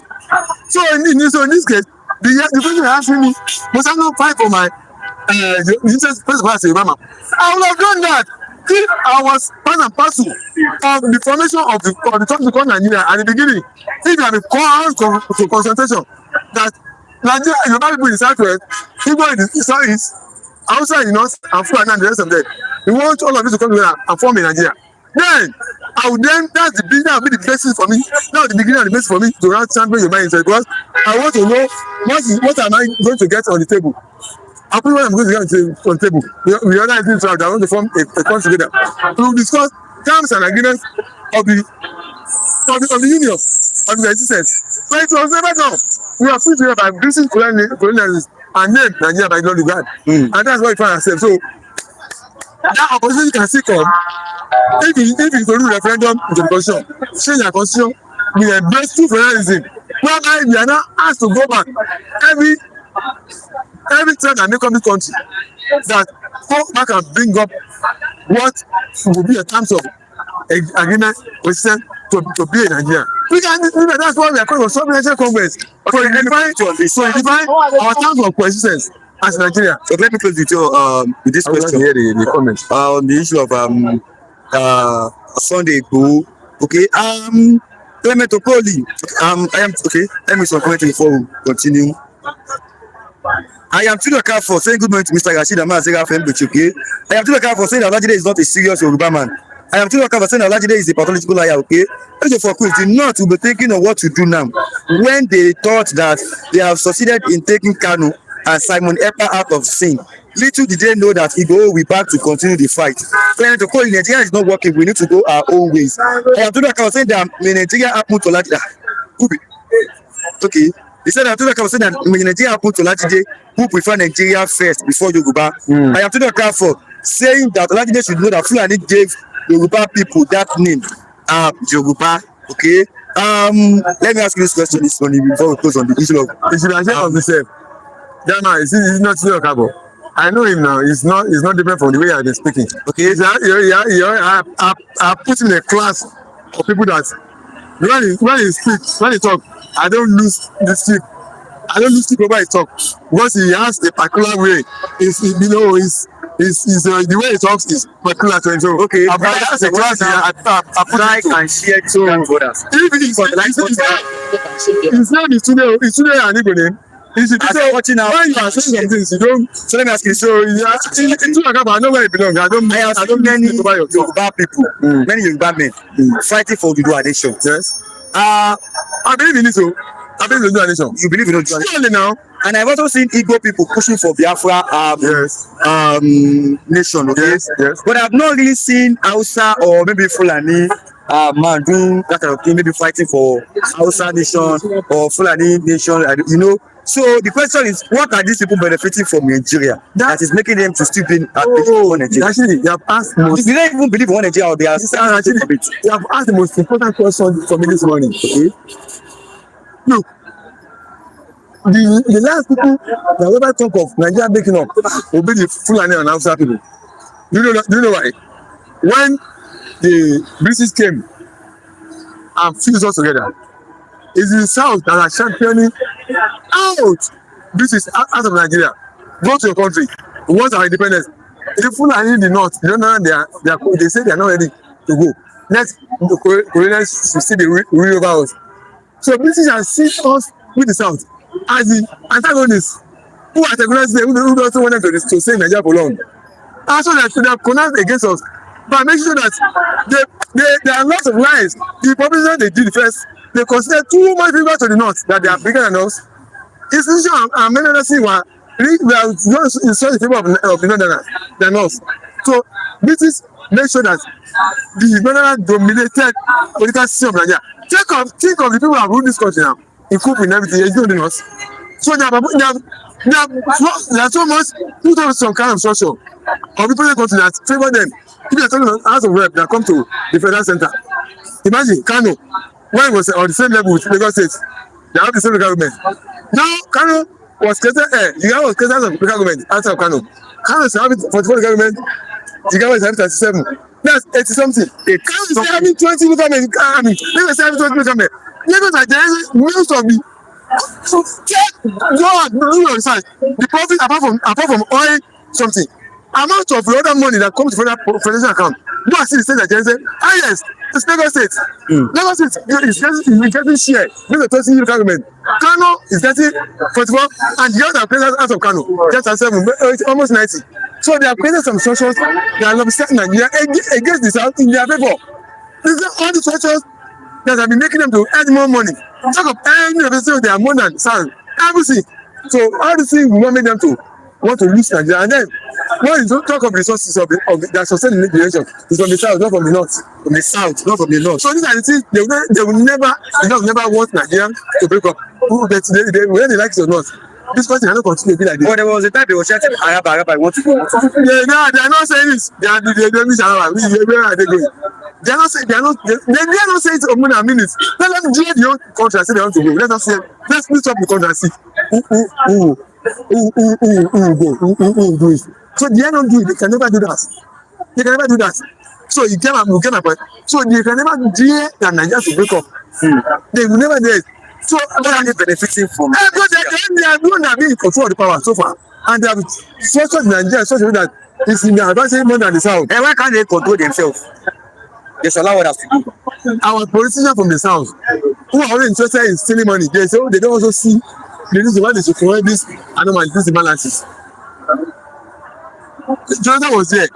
S3: So in this case, the person asking me, must I not fight for my interest first of all as a Yoruba man? I would have done that if I was part and parcel of the formation of the country called Nigeria at the beginning. If I have a call to concentration that Nigeria, Yoruba people in the southwest, Igbo in the southeast, outside in the north, and Fulani and the rest of them, we want all of this to come together and form a Nigeria. Then that's will be the basis for me. That's the beginning and the basis for me to run champion your mind, because I want to know what am I going to get on the table. I put what I'm going to get on the table. We other things that I want to form a country together. We will discuss terms and agreements of the union, of the existence. But it was never done. We are free to have British colonialists and name Nigeria by God regard. And that's why we find ourselves. So that opportunity can still come. If you do referendum into the constitution, change the constitution, we embrace true federalism. Whereby we are now asked to go back every every time that may come this country, that come back and bring up what will be a terms of agreement with them to be in Nigeria. We can, that's why we are calling for supplementary Congress to define our terms of coexistence as Nigeria.
S1: So let me close with this question.
S3: The comments.
S1: On the issue of Sunday Igboho. Okay. Clement Okoli. I am okay. Let me some comment before we continue. I am still looking for saying good morning to Mr. Rashid Ahmad Zera Fembuchi. Okay. I am still looking for saying that Olajide is not a serious Yoruba man. I am still looking for saying that Olajide is a pathological liar. Okay. For quiz, the North will be thinking of what to do now when they thought that they have succeeded in taking Kanu and Simon Ekpa out of sin. Little did they know that Igboho will be back to continue the fight. Clement Okoli, Nigeria is not working. We need to go our own ways. I am still looking for saying that Nigeria happened to Olajide. Okay. He said, I'm talking about saying that Nigeria happened to Olajide, who prefer Nigeria first before Yoruba. I am talking for saying that Olajide should know that Fulani gave Yoruba people that name, Yoruba. Okay. Let me ask you this question this morning before we close on the issue of.
S3: He should ashamed of himself. That man, he's not still Okabo. I know him now. He's not different from the way I've been speaking. Okay. I put him in a class of people that when he speaks, when he talk, I don't lose the sleep. I don't lose sleep over his talk because he has a particular way. The way he talks is particular to him. So
S1: okay,
S3: that's a class.
S1: I can share to others.
S3: His name is Tunde and Igbo name.
S1: Watching now.
S3: When you are saying some things, you don't.
S1: So let me ask you.
S3: So I know where it belongs. I don't
S1: many Yoruba people, many Yoruba men fighting for the nation.
S3: Yes. I believe in it. So I believe in the nation.
S1: You believe in it?
S3: Surely now.
S1: And I've also seen Igbo people pushing for Biafra nation. Okay.
S3: Yes.
S1: But I've not really seen Hausa or maybe Fulani man doing that kind of thing, maybe fighting for Hausa nation or Fulani nation. So the question is, what are these people benefiting from Nigeria that is making them to still be Nigeria?
S3: Actually, they have asked most.
S1: They don't even believe in Nigeria, or they are
S3: actually. They have asked the most important question for me this morning. Okay. Look, the last people that ever talk of Nigeria making up will be the Fulani and Hausa people. Do you know why? When the British came and fused us together, it's the South that are championing out British out of Nigeria. Go to your country. We want our independence. The Fulani in the North, they say they are not ready to go. Let the colonials see the real over us. So British has seen us with the South as the antagonists who are antagonizing them, who also want them to stay in Nigeria for long. And so that they have connected against us by making sure that there are lots of lies. The population they did first, they consider too much people to the North that they are bigger than us. Institution and many other things were in such a favor of the Northerners than us. So British make sure that the Northerners dominated political system of Nigeria. Think of the people who have ruled this country now, in coup and everything, they're doing us. So they are so much put up some kind of structure of people in the country that favor them. If they are talking about House of Rep, they come to the federal center. Imagine Kano, when it was on the same level with Lagos State, they have the same government. Now Kano was created, Jigawa was created as a local government outside of Kano. Kano is having 44 government, Jigawa is having 37. That's 80 something. Kano is having 20 local government. Lagos is having 20 local government. Lagos are generating millions of me. So go and do your research. The profit apart from oil something, amount of other money that comes to federal account. You are see the state that generates. Yes, it's Lagos State. Lagos State is getting share. This is 20 local government. Kano is getting 44, and the other places out of Kano get 7, almost 90. So they have created some structures that are lobbying Nigeria against the South in their favor. These are all the structures that have been making them to earn more money. Talk of any of the they are more than South. Everything. So all the things we want make them to want to lose Nigeria. And then when you talk of resources that sustain the nation, it's from the South, not from the North. From the South, not from the North. So these are the things they will never want Nigeria to break up. But whether they like it or not, this country cannot continue to be like this.
S1: But there was a time they were shouting Araba, I want to go.
S3: They are not saying this. They are miss Araba. Where are they going? They are not saying it open a minute. Let them do the own country and say they want to go. Let's split up the country and see who who do it. So they don't do it. They can never do that. They can never do that. So you get my point. So they can never dare that Nigeria to break up. They will never dare. So
S1: what are they benefiting from?
S3: Because they are the one that being in control of the power so far, and they have structured Nigeria such a way that it's in their advantage more than the South.
S1: And why can't they control themselves? They should allow others to do.
S3: Our politicians from the South who are only interested in stealing money, they say they don't also see the reason why they should correct this anomaly, these imbalances. Jonathan was there.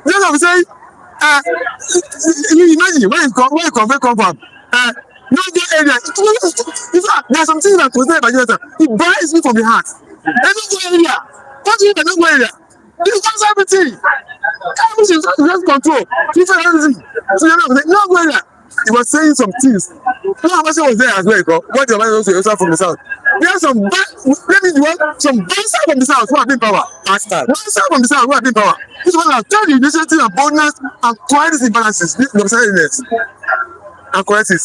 S3: Jonathan was saying, you imagine where you come from. No good area. In fact, there are some things that was there by Jonathan. It buys me from the heart. There's no good area. What do you mean no good area? This does everything. Everything just control. People everything. So you're not saying no good area. He was saying some things. No person was there as well, bro. What the man also from the South. There are some some bastard from the South who have been power. Bastard from the South who have been power. This one has told you initiative and boldness and quiet imbalances. And correct it.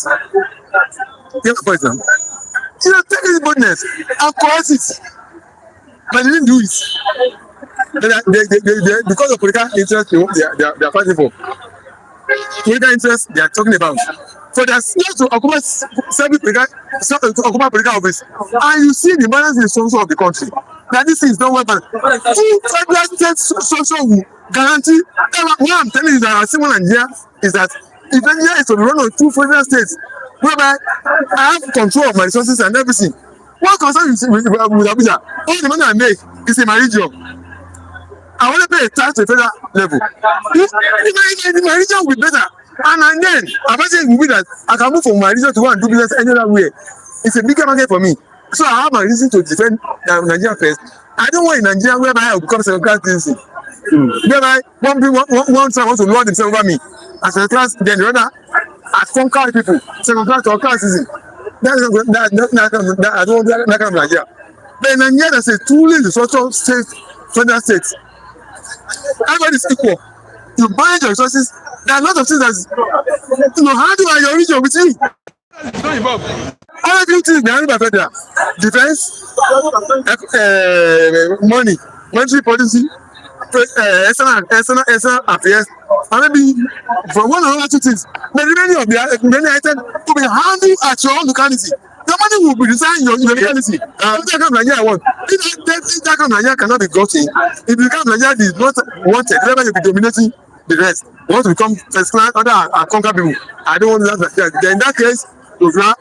S3: You have a point now. You know, take this boldness and correct it. But they didn't do it. They because of political interest they are fighting for. Political interest they are talking about. For their not to occupy political office. And you see the balance in the structure of the country. That this is not well balanced. Two federal state structure will guarantee. What I'm telling you that I see one Nigeria is that if Nigeria is to be run on two federal states, whereby I have control of my resources and everything. What concern with Abuja? All the money I make is in my region. I want to pay a tax to a federal level. If my region will be better. And then, apart will be that I can move from my region to go and do business any other way. It's a bigger market for me. So I have my reason to defend Nigeria first. I don't want in Nigeria whereby I will become second class citizen. Whereby one side wants to lord himself over me. As second class, then the other, as conquer people, second class or class citizen. I don't want that kind of Nigeria. But in Nigeria, there's a truly resourceful state, federal state. Everybody is equal. You manage your resources. There are a lot of things that how do I your region with you? Don't involve. All of you things behind by federal defense, money, monetary policy, external affairs, and maybe for one or two things. But many of the many items to be handled at your own locality. The money will be designed in your locality. If that kind of Nigeria want, if that kind of Nigeria cannot be gotten, if the kind of Nigeria is not wanted, whenever you be dominating the rest, you want to become first class, other and conquer people. I don't want that. Then in that case,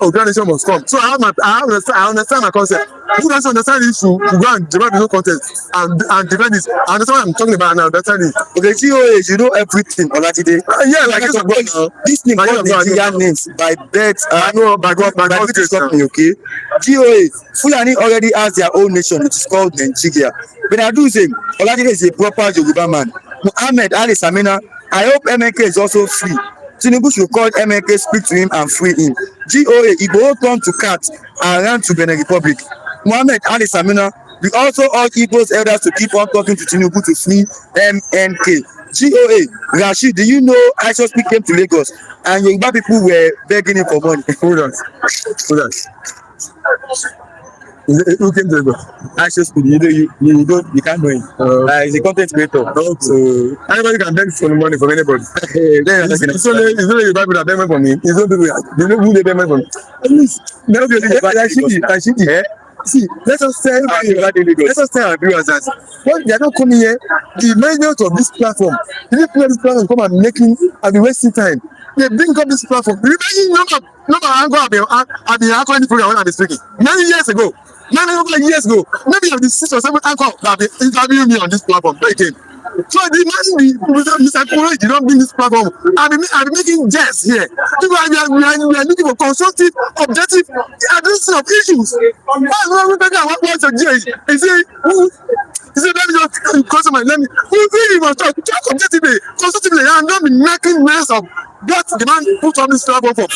S3: organization must come. So I understand my concept. Who doesn't understand this issue, we go and debate the whole context and defend this. I understand what I'm talking about now. Understand it.
S1: Okay, GOH, you know everything Olajide.
S3: Yeah, like
S1: this name called Nigerian names by birth.
S3: I know by British
S1: company. Okay, GOH, Fulani already has their own nation, which is called Nigeria. But I do say Olajide is a proper Yoruba man. Muhammad Ali Samina, I hope MNK is also free. Tinubu should call MNK, speak to him and free him. GOA, Igboho turned to cat and ran to Benin Republic. Muhammad Ali Samina, we also urge Igbo's elders to keep on talking to Tinubu to free MNK. GOA, Rashid, do you know ISOSP came to Lagos and Yoruba people were begging him for money?
S3: Hold on. Who came to Lagos?
S1: ISOSP, you can't know him. He's a content creator.
S3: So anybody can beg for money from anybody. It's only the Bible that beg money from me. It's not people. They know who they beg money from. At least, see, let us tell our viewers that when they are not coming here, the management of this platform, they didn't this platform come and making and be wasting time. They bring up this platform. Imagine number I've been anchoring the program when I've been speaking. Many years ago, maybe of the 6 or 7 anchors that have been interviewing me on this platform. So imagine Mr. Kuro did not bring this platform. I've been making jest here. People we are looking for constructive, objective addressing of issues. What's the GH? He said, let me just question my let me. We really must talk objectively, constructively, and not be making mess of what the man put on this platform for.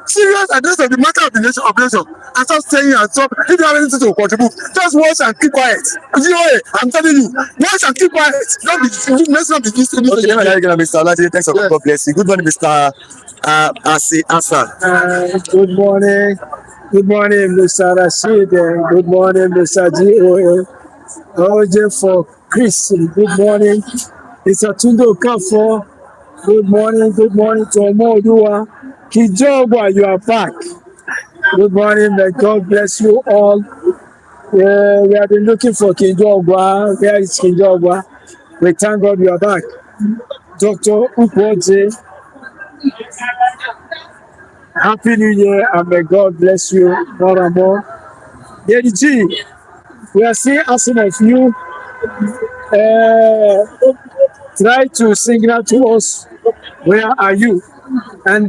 S3: Serious address of the matter of the nation and stop saying and stop. If you have anything to contribute, just watch and keep quiet. I'm telling you, watch and keep quiet. Don't be messing up the history.
S1: Okay, Mr. Olajide, thanks for God bless you. Good morning, Mr. Answer.
S4: Good morning. Good morning, Mr. Rashid. Good morning, Mr. GOA. OJ for Chris. Good morning, Mr. Tunde Okafo. Good morning to Omodua. Kijogwa, you are back. Good morning, may God bless you all. We have been looking for Kijogwa. Where is Kijogwa? We thank God you are back. Dr. Ukwoje, Happy New Year and may God bless you more and more. Lady G, we are still asking of you, try to signal to us, where are you? And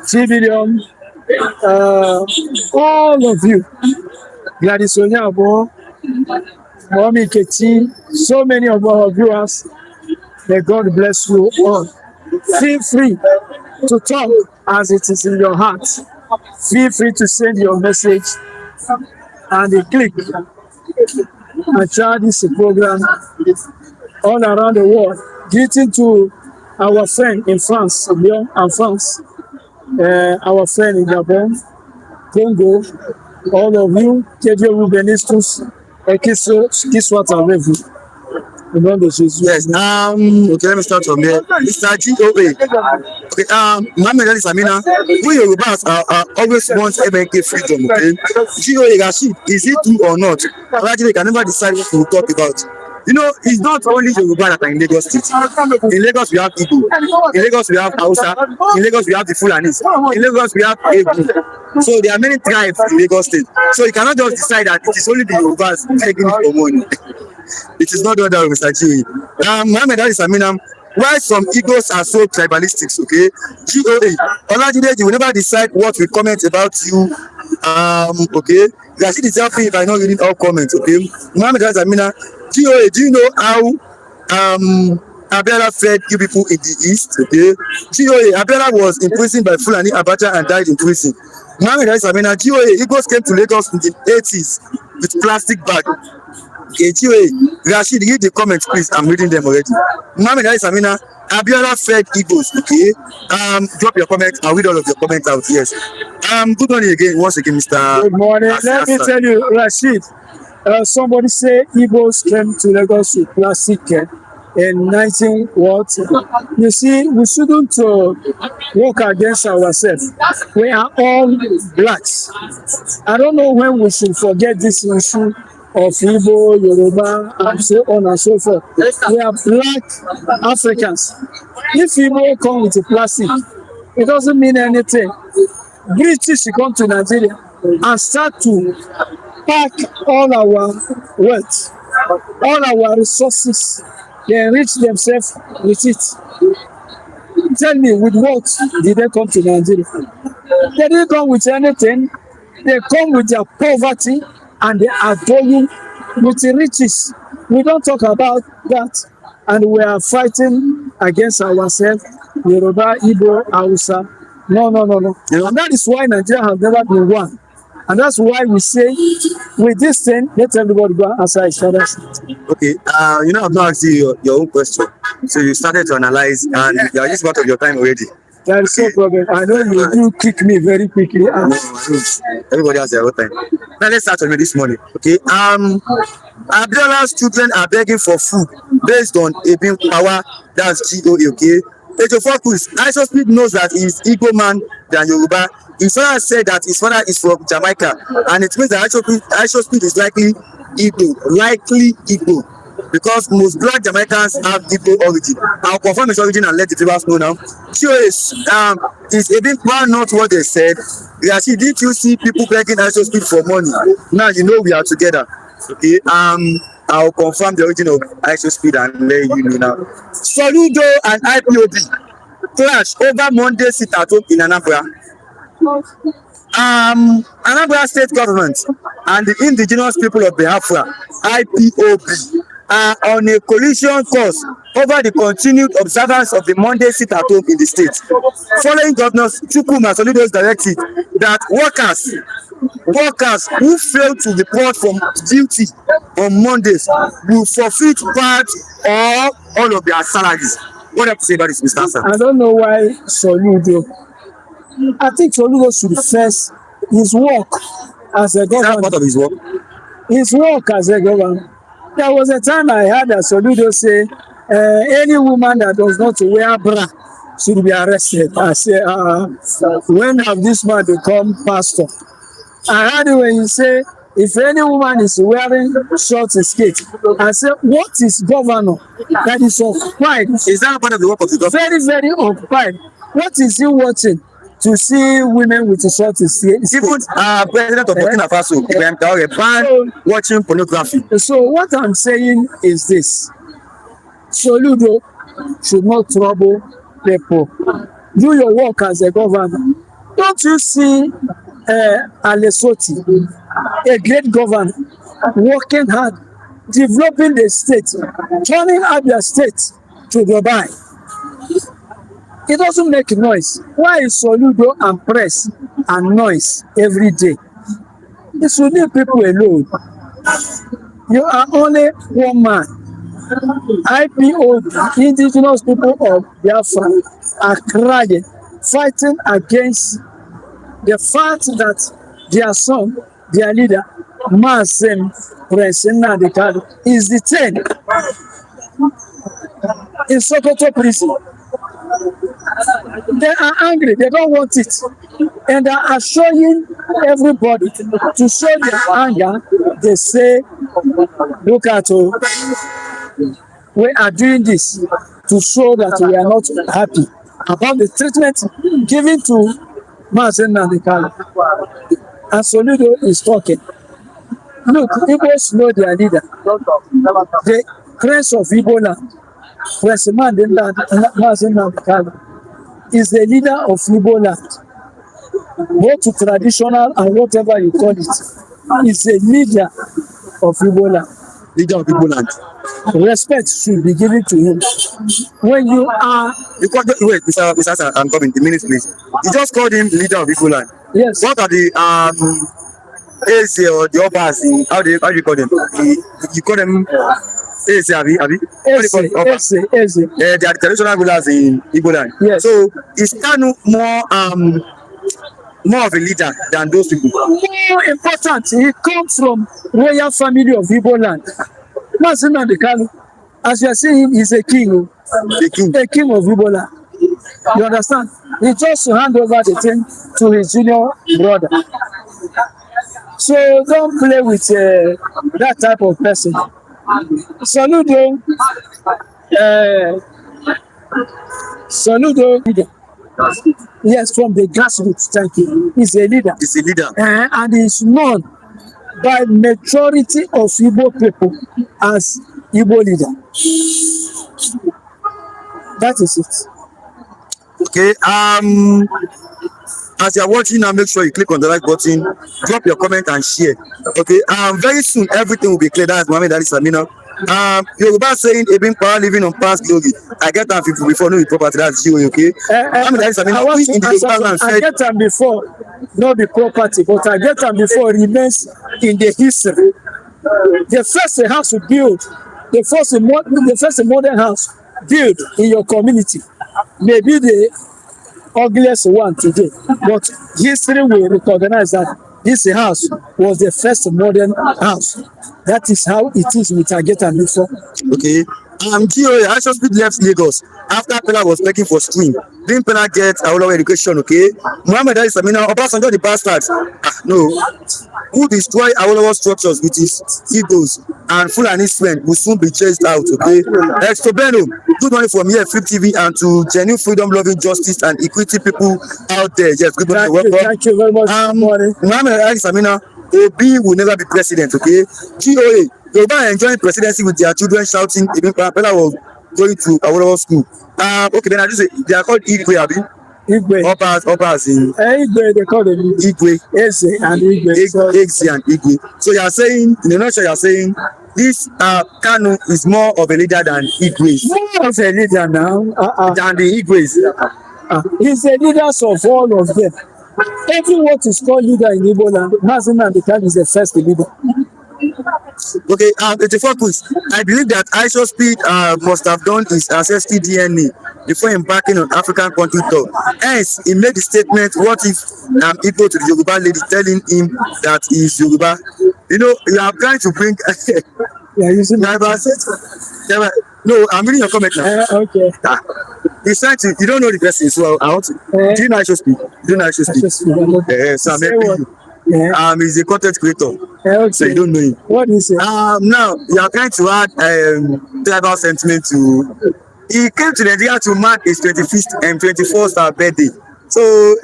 S4: T Billion, all of you, Gladys Onyabo, Mommy Keti, so many of our viewers, may God bless you all. Feel free to talk as it is in your heart. Feel free to send your message and click and share this program all around the world. Greeting to our friend in France, Lyon and France, our friend in Gabon, Congo, all of you, Kedio Rubenistus, Kiswata Revu.
S1: Yes, okay, let me start from here. Mr. GOA. Okay, Mohammed Ali Samina, we Yorubas are always want MNK freedom, okay? GOA Rashid, is it true or not? Actually, you can never decide what to talk about. You know, it's not only Yoruba that are in Lagos State. In Lagos, we have Ipob. In Lagos, we have Hausa. In Lagos, we have the Fulanis. In Lagos, we have Ebu. So there are many tribes in Lagos State. So you cannot just decide that it is only the Yorubas taking it for money. It is not done that, Mr. G. Mohammed Ali Samina, why some egos are so tribalistic, okay? GOA, Olajide, you will never decide what we comment about you. Okay? Rashid is helping if I know reading all comments, okay? Mohammed Ali Samina, GOA, do you know how Abiola fed you people in the East, okay? GOA, Abiola was imprisoned by Fulani Abacha and died in prison. Mohammed Ali Samina, GOA, egos came to Lagos in the 80s with plastic bag. Okay, Rashid, read the comments, please. I'm reading them already. Mohammed Ali Samina, Abiola fed Igbos. Okay. Drop your comments. I'll read all of your comments out. Yes. Good morning again, once again, Mr.
S4: Good morning. Let me tell you, Rashid. Somebody say Igbos came to Lagos with plastic in 19 what? You see, we shouldn't work against ourselves. We are all blacks. I don't know when we should forget this issue of Igbo, Yoruba, and so on and so forth. We are black Africans. If Igbo come with a plastic, it doesn't mean anything. British come to Nigeria and start to pack all our wealth, all our resources. They enrich themselves with it. Tell me, with what did they come to Nigeria? They didn't come with anything. They come with their poverty and they are doing with the riches. We don't talk about that. And we are fighting against ourselves, Yoruba, Igbo, Hausa. No. And that is why Nigeria has never been one. And that's why we say, with this thing, let everybody go answer each other.
S1: Okay, you know, I've not asked you your own question. So you started to analyze, and you are using part of your time already.
S4: There is no problem. I know you do kick me very quickly.
S1: Everybody has their own time. Now let's start with this morning. Okay. Abiola's children are begging for food based on Ebin power. That's GOA. Okay. Isospid knows that he is Igbo man than Yoruba. His father said that his father is from Jamaica, and it means that Isospid is likely Igbo. Because most black Jamaicans have Igbo origin. I'll confirm his origin and let the viewers know now. Is a bit not what they said. Rashid, did you see people begging Isospid for money? Now you know we are together. Okay. I'll confirm the origin of Isospid and let you know now. Soludo and Ipob clash over Monday sit at home in Anambra. Anambra state government and the indigenous people of Biafra, Ipob, are on a collision course over the continued observance of the Monday sit at home in the state, following Governor Chukwuma Soludo's directive that workers who fail to report from duty on Mondays will forfeit part or all of their salaries. What do you have to say about this, Mr. Answer?
S4: I don't know why Soludo. I think Soludo should first his work as a
S1: Is that
S4: governor.
S1: part of his work?
S4: His work as a governor. There was a time I heard that Soludo say any woman that does not wear bra should be arrested. I say, when have this man become pastor? I heard it when you say, if any woman is wearing short skirt, I say, what is governor that is occupied?
S1: Is that part of the work of the government?
S4: Very, very occupied. What is he watching to see women with short skirt?
S1: Even president of Burkina Faso, Ibrahim Traore, banned watching pornography.
S4: So what I'm saying is this: Soludo should not trouble people. Do your work as a governor. Don't you see Alesoti, a great governor, working hard, developing the state, turning Abia State to Dubai? It doesn't make noise. Why is Soludo and press and noise every day? It should leave people alone. You are only one man. Ipob, indigenous people of Biafra, are crying, fighting against the fact that their son, their leader, Mazem Prince Nnamdi Kanu, is detained in Sokoto prison. They are angry, they don't want it. And they are showing everybody to show their anger. They say, look at we are doing this to show that we are not happy about the treatment given to Mazem Nnamdi Kanu. And Soludo is talking. Look, Igbos know their leader. The prince of Igbo land, President Mazem Nnamdi Kanu, is the leader of Igbo land, both traditional and whatever you call it. Is the leader of Igbo land.
S1: Leader of Igbo land.
S4: Respect should be given to him. When you are,
S1: You called wait, Mr. I'm coming. The minute, please. You just called him leader of Igbo land.
S4: yes,
S1: What are the Eze or the Obas in how do you call them? You call them Eze, Abi? What do you call them? Obas?
S4: Eze.
S1: They are the traditional rulers in Igbo land.
S4: Yes.
S1: So is Kanu more of a leader than those people?
S4: More important, he comes from royal family of Igbo land. Mazem Nnamdi Kanu, as you are seeing him, he's a king.
S1: The king.
S4: A king of Igbo land. You understand? He just hand over the thing to his junior brother. So don't play with that type of person. Soludo, yes, from the grassroots, thank you. He's a leader.
S1: He's a leader.
S4: And he's known by majority of Igbo people as Igbo leader. That is it.
S1: Okay. As you are watching now, make sure you click on the like button, drop your comment and share. Okay. Very soon everything will be clear. That's Mohammed Ali Samina. Yoruba saying Ebin Power living on past glory. I get that people before no property. That's you, okay? Mohammed Ali Samina, who in the Yoruba land
S4: I
S1: said,
S4: get them before, not the property, but I get them before remains in the history. The first house you build, the first modern house built in your community may be the ugliest one today, but history will recognize that this house was the first modern house. That is how it is with Ageta before.
S1: okay. GOA Action Speed left Lagos after Pella was begging for stream. Didn't Pella get our education, okay? Mohammed Ali Samina, Obasanjo the bastard. No. Who destroy our structures with his egos and Fulani strength will soon be chased out, okay? Extobeno, good morning from here, Flip TV, and to genuine freedom-loving justice and equity people out there. Yes, good morning. Welcome.
S4: Thank you very much.
S1: Mohammed Ali Samina, Obi will never be president, okay? GOA, Yoruba enjoying presidency with their children shouting, even Pella was going to our school. Okay, then I just say they are called Igwe, Abi.
S4: Igwe.
S1: Obas in
S4: Igwe, they call them
S1: Igwe.
S4: Eze and Igwe.
S1: Eze and Igwe. So you are saying, in a nutshell, you are saying this Kanu is more of a leader than Igwe.
S4: More of a leader now.
S1: Than the Igwes.
S4: He's the leaders of all of them. Everyone is called leader in Igbo land. Mazem Nnamdi Kanu is the first leader.
S1: Okay, 84 quiz. I believe that ISO Speed must have done his ancestry DNA before embarking on African country tour. Hence, he made the statement, what if I'm equal to the Yoruba lady telling him that he is Yoruba? You know, you are trying to bring...
S4: Yeah, you see.
S1: No, I'm reading your comment now.
S4: Okay.
S1: He's trying to... You don't know the person, so I want to... Do you know ISO Speed? Do you know ISO Speed? So I'm helping you.
S4: Yeah.
S1: He's a content creator,
S4: Okay.
S1: so you don't know him.
S4: What is it?
S1: Now you are trying to add tribal sentiment to. He came to Nigeria to mark his 25th and 24th birthday. So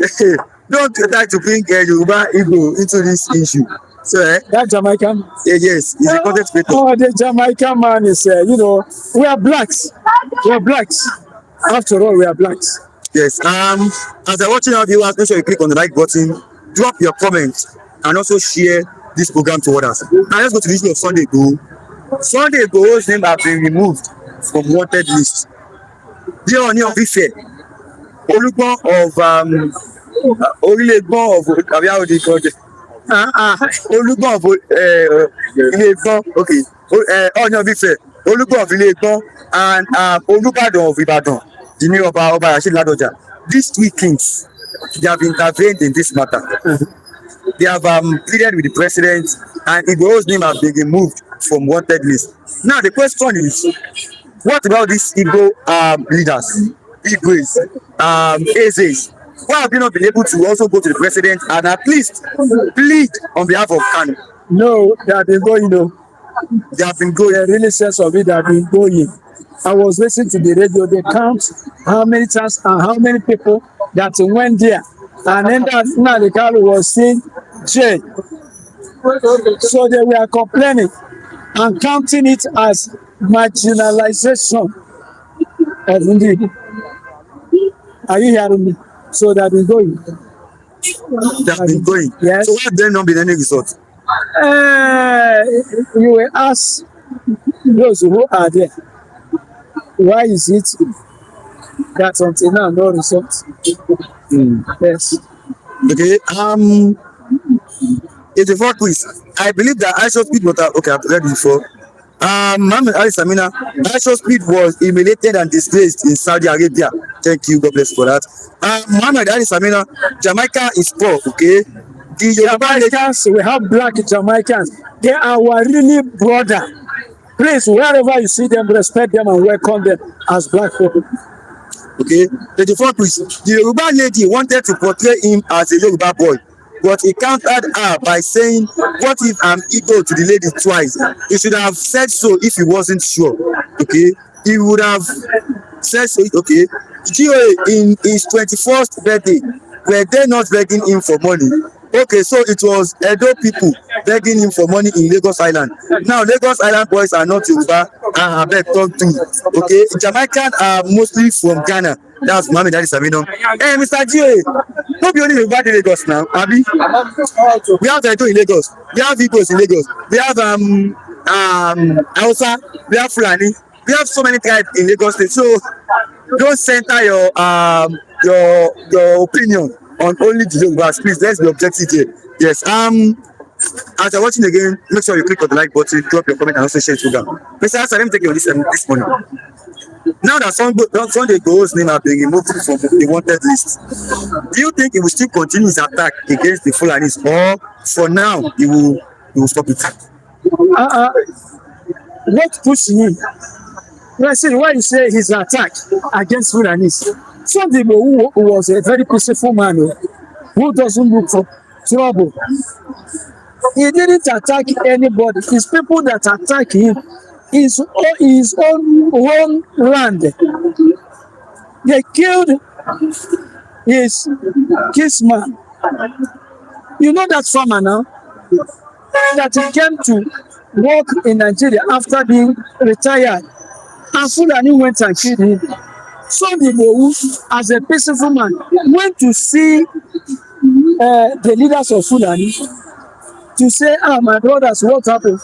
S1: don't try to bring Yoruba Igbo into this issue. So
S4: That Jamaican?
S1: yes, he's a content creator.
S4: Oh, the Jamaican man is, you know, we are blacks. We are blacks. After all, we are blacks.
S1: Yes. As you're watching our viewers, make sure you click on the like button, drop your comments, and also share this program to others. Now let's go to the issue of Sunday Igboho. Sunday Igboho's name has been removed from wanted list. The Ooni of Ife, Olugbon of Orilegbon of how do you call it? Olugbon of Ilegbon, okay. Ooni of Ife, Olugbon of Ilegbon, and Olubadan of Ibadan, the new Oba Rasheed Ladoja. These three kings, they have intervened in this matter. They have pleaded with the president, and Igboho's name has been removed from wanted list. Now the question is, what about these Igbo leaders, Igbo's, Eze's? Why have you not been able to also go to the president and at least plead on behalf of Kanu?
S4: No, they have been going,
S1: They have been going.
S4: the really sense of it, they have been going. I was listening to the radio, they count how many times and how many people that went there. And then that Nnamdi was saying, Jay. So they were complaining and counting it as marginalization of Indeed. Are you hearing me? So they have been going.
S1: They have been going.
S4: Yes.
S1: So why have there not been any result?
S4: You will ask those who are there, why is it that until now no result? Yes.
S1: Okay. 84 quiz. I believe that ISO Speed was okay. I've read it before. Mohammed Ali Samina, ISO Speed was humiliated and disgraced in Saudi Arabia. Thank you, God bless for that. Mohammed Ali Samina, Jamaica is poor. Okay. The
S4: Jamaicans, we have black Jamaicans. They are our really brother. Please, wherever you see them, respect them and welcome them as black people.
S1: Okay. 84 quiz. The Yoruba lady wanted to portray him as a Yoruba boy, but he countered her by saying, what if I'm equal to the lady twice? He should have said so if he wasn't sure. Okay. He would have said so. Okay. GOA in his 21st birthday, were they not begging him for money? Okay, so it was Edo people begging him for money in Lagos Island. Now Lagos Island boys are not Yoruba and are begged to. Okay, Jamaican are mostly from Ghana. That's Mohammed Ali Samino. Hey, Mr. GA, don't be only Yoruba in Lagos now, Abi. We have Edo in Lagos. We have Igbos in Lagos. We have Hausa. We have Fulani. We have so many tribes in Lagos State. So don't center your opinion on only the Yorubas. Please, let's be objective here. Yes. As you're watching again, make sure you click on the like button, drop your comment, and also share the program. Mr. Hassan, let me take you on this morning. Now that Sunday Igboho's name has been removed from the wanted list, do you think he will still continue his attack against the Fulanis, or for now he will stop it?
S4: What pushed him? Listen, why you say his attack against Fulanis? Sunday Igboho who was a very peaceful man who doesn't look for trouble. He didn't attack anybody. It's people that attack him. His own land. They killed his kinsman. You know that farmer now? That he came to work in Nigeria after being retired. And Fulani went and killed him. Sunday Igboho, as a peaceful man, went to see the leaders of Fulani to say, my brothers, what happened?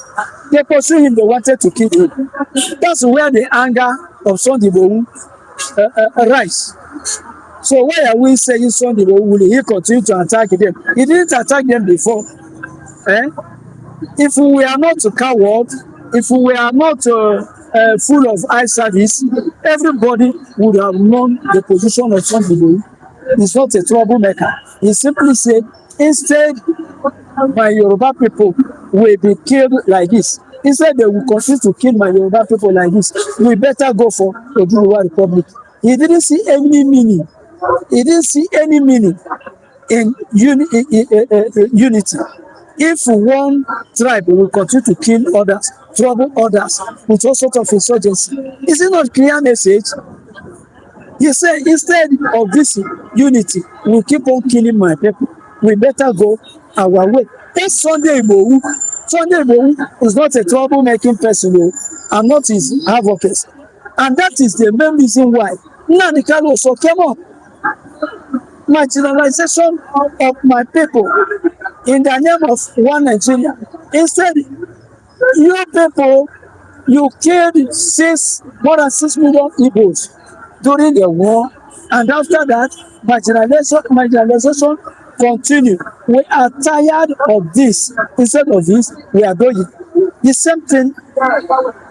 S4: They pursued him, they wanted to kill him. That's where the anger of Sunday Igboho rise. So why are we saying Sunday Igboho will he continue to attack them? He didn't attack them before. If we are not coward, if we are not full of eye service, everybody would have known the position of Sunday Igboho. He's not a troublemaker. He simply said, instead, my Yoruba people will be killed like this. Instead, they will continue to kill my Yoruba people like this. We better go for Oduduwa Republic. He didn't see any meaning. He didn't see any meaning in unity. If one tribe will continue to kill others, trouble others with all sorts of insurgency, is it not clear message? He said, instead of this unity, we keep on killing my people. We better go our way. That's Sunday Igboho. Sunday Igboho is not a troublemaking person, and not his advocates. And that is the main reason why Nnamdi Kanu also came up. Marginalization of my people in the name of one Nigeria. Instead, you people, you killed more than 6 million Igbos during the war, and after that, marginalization continue. We are tired of this. Instead of this, we are doing the same thing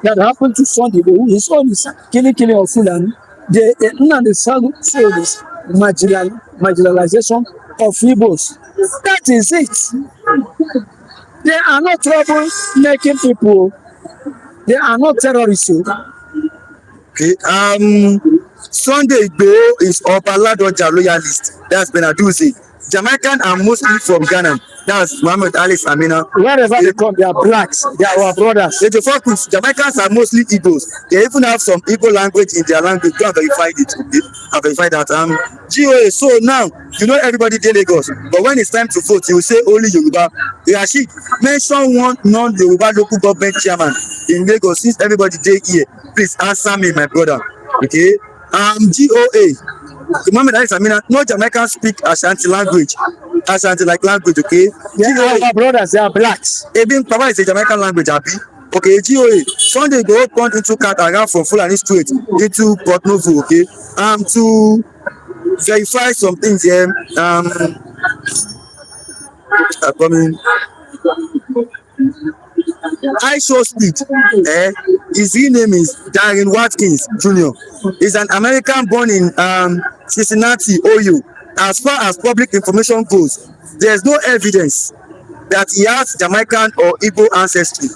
S4: that happened to Sunday Igboho. His own is killing of Fulani. The Nnamdi Kanu said is marginalization of Igbos. That is it. They are not trouble-making people. They are not terrorists.
S1: Okay. Sunday Igboho is Oba Ladoja loyalist. That's Benaduzi. Jamaican are mostly from Ghana. That's Muhammad Ali's Amina.
S4: Wherever they come, they are blacks. They are our brothers.
S1: The fuck with Jamaicans are mostly Igbos. They even have some Igbo language in their language. Go and verify it. Okay? I verified that. GOA. So now you know everybody in Lagos, but when it's time to vote, you will say only Yoruba. Rashid, mention one non-Yoruba local government chairman in Lagos since everybody dey here. Please answer me, my brother. Okay. GOA. Muhammad Ali Samina, no Jamaicans speak Ashanti language. Ashanti like language, okay?
S4: They are our brothers, they are blacks.
S1: Even Papa is a Jamaican language, Abi. Okay, GOA. Sunday Igboho turned into cat around from Fulani Strait into Port Novo, okay? To verify some things here. I show speed. His real name is Darren Watkins Jr. He's an American born in Cincinnati, Ohio. As far as public information goes, there's no evidence that he has Jamaican or Igbo ancestry.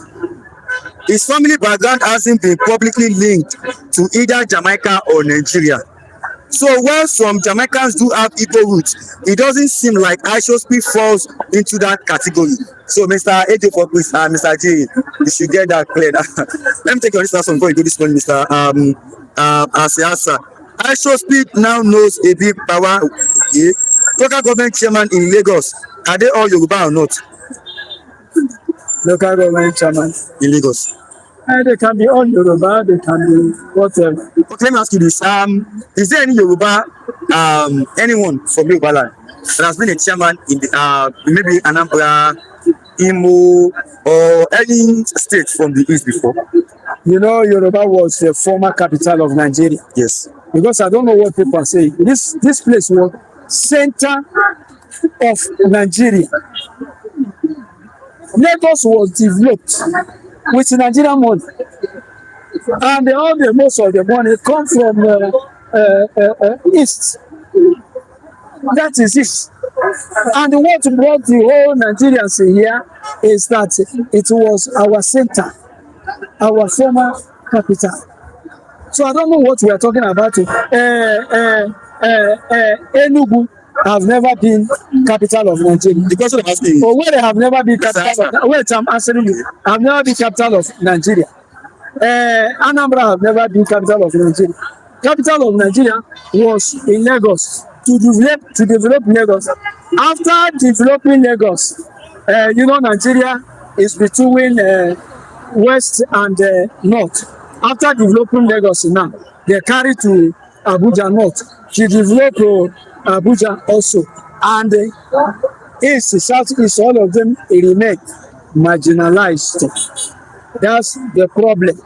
S1: His family background hasn't been publicly linked to either Jamaica or Nigeria. So while some Jamaicans do have Igbo roots, it doesn't seem like Aishopi falls into that category. So Mr. AJ for please, Mr. J, you should get that clear. Let me take your instance before you do this one, Mr. Asiasa. Aishopi now knows a big power. Okay, local government chairman in Lagos. Are they all Yoruba or not?
S4: Local government chairman
S1: in Lagos.
S4: They can be all Yoruba, they can be whatever.
S1: Okay, let me ask you this. Is there any Yoruba, anyone from Yoruba land that has been a chairman in the, maybe Anambra, Imo, or any state from the east before?
S4: You know, Yoruba was the former capital of Nigeria.
S1: Yes.
S4: Because I don't know what people are saying. This place was center of Nigeria. Lagos was developed with Nigerian money, and most of the money come from east. That is it. And what brought the whole Nigerians here is that it was our center, our former capital. So I don't know what we are talking about. Enugu have never been capital of Nigeria.
S1: The question I'm asking.
S4: But where they have never been capital of, wait, I'm answering you. Have never been capital of Nigeria. Anambra have never been capital of Nigeria. Capital of Nigeria was in Lagos to develop Lagos. After developing Lagos, you know, Nigeria is between west and north. After developing Lagos now, they carry to Abuja north to develop Abuja also, and east, southeast, all of them remain marginalized. That's the problem.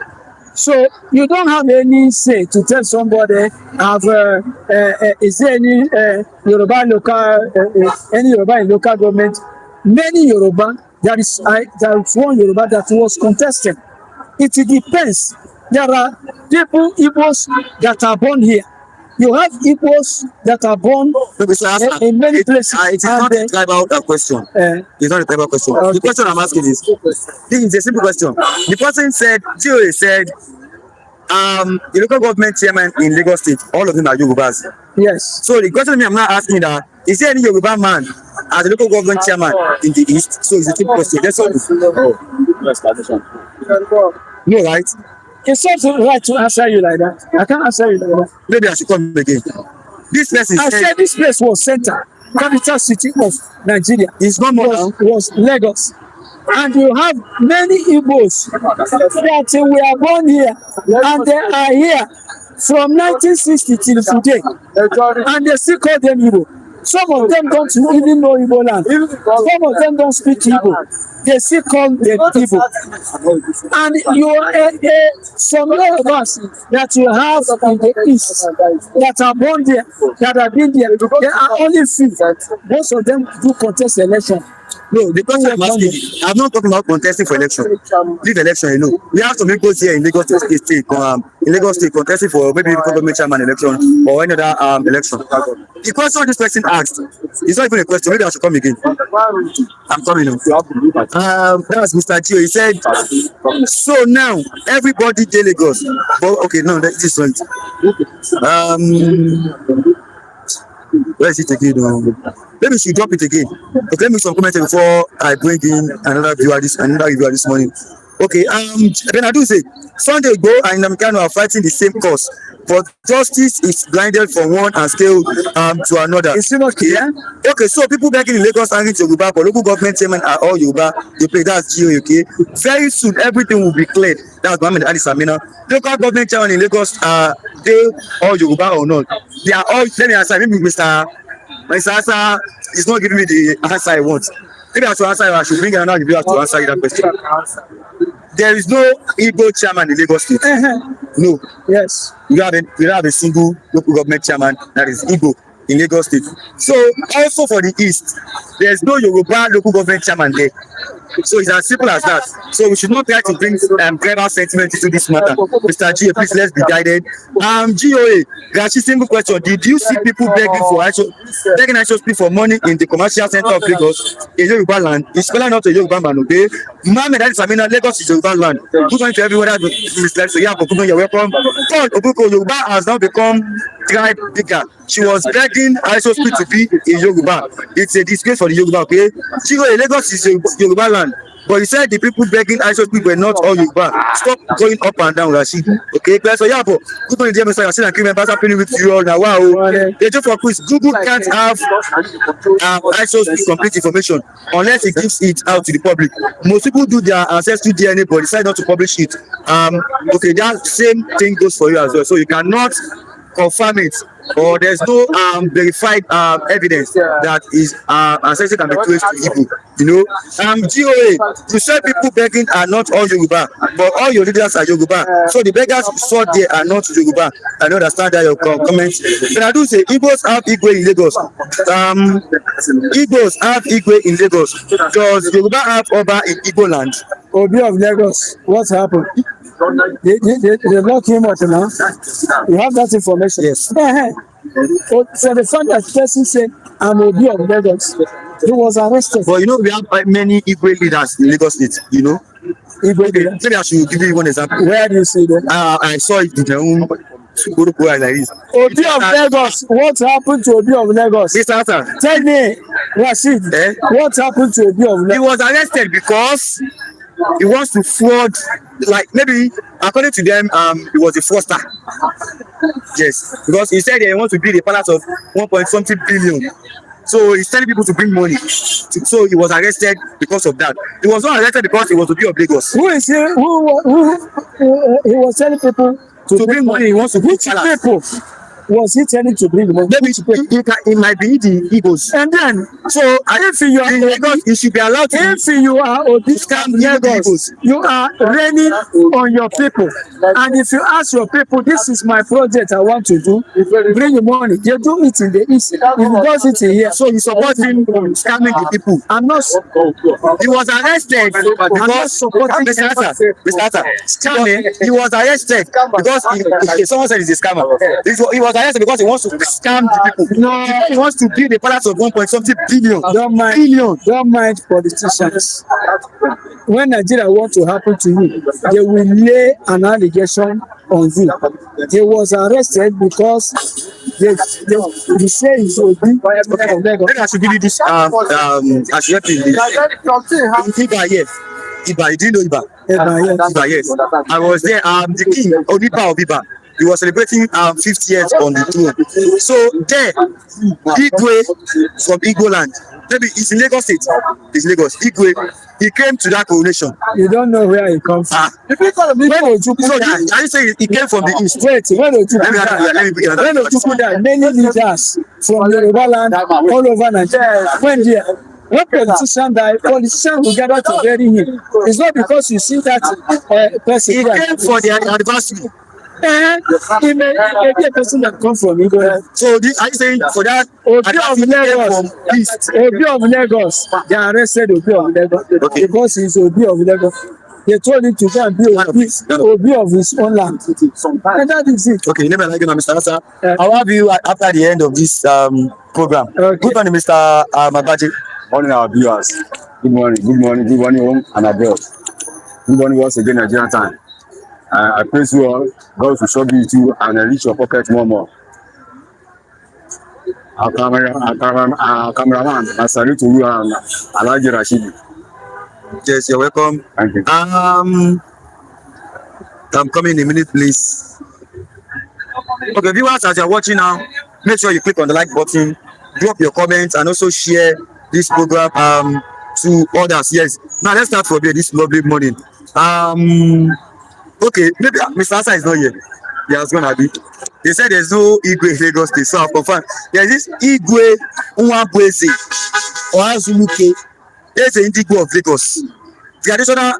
S4: So you don't have any say to tell somebody, is there any Yoruba local, any Yoruba in local government? Many Yoruba there is one Yoruba that was contesting. It depends. There are people, Igbos, that are born here. You have Igbos that are born in many places.
S1: It is not a tribal question. It's not a tribal question. Okay. The question I'm asking is, this is a simple question. The person said, GOA said, the local government chairman in Lagos State, all of them are Yorubas.
S4: Yes.
S1: So the question I'm not asking that, is there any Yoruba man as a local government chairman in the East? So it's a simple question. That's all. No, right?
S4: It's not right to answer you like that. I can't answer you like that.
S1: Maybe I should come again. This place is.
S4: I said this place was center, capital city of Nigeria.
S1: It's not more now.
S4: Was Lagos. And you have many Igbos that were born here and they are here from 1960 till today. And they still call them Igbo. Some of them don't even know Igbo land. Some of them don't speak Igbo. They still call them Igbo. And you are some of us that you have in the East that are born there, that have been there, there are only few. Most of them do contest election.
S1: No, the question I'm asking, I'm not talking about contesting for election. Leave election, you know. We have some people here in Lagos State, contesting for maybe government chairman election or any other election. The question this person asked is not even a question. Maybe I should come again. I'm coming now. That was Mr. Gio. He said, so now everybody in Lagos. But okay, no, that is right. Where is it again? Maybe we should drop it again. Okay, let me some comments before I bring in another viewer this morning. Okay, then I do say Sunday Igboho and Nnamdi are fighting the same cause, but justice is blinded from one and scaled to another.
S4: Is it not clear?
S1: Okay, so people begging in Lagos angry to Yoruba, but local government chairman are all Yoruba. They play that's GO, okay? Very soon everything will be cleared. That's Mohammed Ali Samina. Local government chairman in Lagos are they all Yoruba or not? They are all. Let me answer. Maybe Mr. Asa is not giving me the answer I want. Maybe I should answer. I should bring another reviewer to answer that question. There is no Igbo chairman in Lagos State. No.
S4: Yes.
S1: We have a single local government chairman that is Igbo in Lagos State. So also for the East, there is no Yoruba local government chairman there. So it's as simple as that. So we should not try to bring clever sentiment into this matter. Mr. G, please let's be guided. GOA, Gashi, simple question. Did you see people begging ISOP for money in the commercial center of Lagos in Yoruba land? It's spelling out a Yoruba man, okay? Mohammed Ali Samina, Lagos is Yoruba land. Good morning to everyone that misled. So yeah, you're welcome. Paul Obuko, Yoruba has now become tribe bigger. She was begging ISOP to be in Yoruba. It's a disgrace for the Yoruba, okay? GOA, Lagos is Yoruba land. But you said the people begging ISOP were not all Yoruba. Stop going up and down, Rashid. Okay, so yeah, but good morning, dear Mr. Rashid and crew members happening with you all now. Wow, the joke for quiz. Google can't have ISOP complete information unless it gives it out to the public. Most people do their ancestry DNA, but decide not to publish it. Okay, that same thing goes for you as well. So you cannot confirm it, or there's no verified evidence that is ancestry can be traced to Igbo. You know, GOA, you said people begging are not all Yoruba, but all your leaders are Yoruba. So the beggars sought there are not Yoruba. I understand that your comments. But I do say Igbos have Igwe in Lagos. Igbos have Igwe in Lagos. Does Yoruba have Oba in Igbo land?
S4: Obi of Lagos, what happened? They lock him up now. You have that information.
S1: Yes.
S4: So the fact that person said I'm Obi of Lagos, he was arrested.
S1: But you know, we have many Igwe leaders in Lagos State, you know. Maybe I should give you one example.
S4: Where do you see them?
S1: I saw it in my own like this.
S4: Obi of Lagos, what happened to Obi of Lagos?
S1: Mr. Hassan,
S4: tell me, Rashid, what happened to Obi of Lagos?
S1: He was arrested because he wants to fraud, like maybe according to them, he was a fraudster. Yes, because he said he wants to build a palace of 1.something billion. So he's telling people to bring money. So he was arrested because of that. He was not arrested because he was to be of Lagos.
S4: Who is he? Who he was telling people to bring money?
S1: He wants to build palace.
S4: People. was he telling to bring money?
S1: Maybe it might be the Igbos.
S4: And then,
S1: So
S4: if you are
S1: Lagos, you should be allowed to
S4: if you are
S1: scam
S4: Lagos, you are raining on your people. And if you ask your people, this is my project I want to do, bring the money. They do it in the east. If he does it in here,
S1: So you support him scamming the people.
S4: I'm not.
S1: He was arrested because Mr. Asa, scamming. He was arrested because someone said he's a scammer. He was arrested because he wants to scam the people.
S4: No,
S1: He wants to build a palace of 1.something billion.
S4: Don't mind politicians. When Nigeria want to happen to you, they will lay an allegation on you. He was arrested because they say he's a big
S1: Maybe I should give you this. I should help you with this. Iba, yes. Iba, do you know Iba? Iba, yes. I was there. The king, Onipa of Iba, he was celebrating 50 years on the throne. So there, Igwe from Igbo land, maybe it's in Lagos State. It's Lagos. Igwe, he came to that coronation.
S4: You don't know where he comes from.
S1: So are you saying he came from the east?
S4: Wait, when Ojuku died, many leaders from Yoruba land all over Nigeria went there. When politician die, politicians will gather to bury him. It's not because you see that person.
S1: He came for the anniversary.
S4: He may be a person that comes from Igbo.
S1: So are you saying for that?
S4: Obi of Lagos, they arrested Obi of Lagos because he's Obi of Lagos. They told him to go and be Obi of his own land. And that is it.
S1: Okay, let me like you now, Mr. Asa. I'll have you after the end of this program.
S4: Okay.
S1: Good morning, Mr. Mabaji.
S3: Morning, our viewers. Good morning, home and abroad. Good morning once again, Nigerian time. I praise you all. God will show you too and reach your pocket more. Our cameraman, I salute to you and Alhaji Rashidi.
S1: Yes, you're welcome.
S3: Thank you.
S1: I'm coming in a minute, please. Okay, viewers, as you're watching now, make sure you click on the like button, drop your comments, and also share this program to others. Yes. Now let's start for this lovely morning. Okay, maybe Mr. Asa is not here. He has gonna be. They said there's no Igwe in Lagos State, so I've confirmed. There's this Igwe Nwabweze or Azuluke. There's an Igwe of Lagos. The additional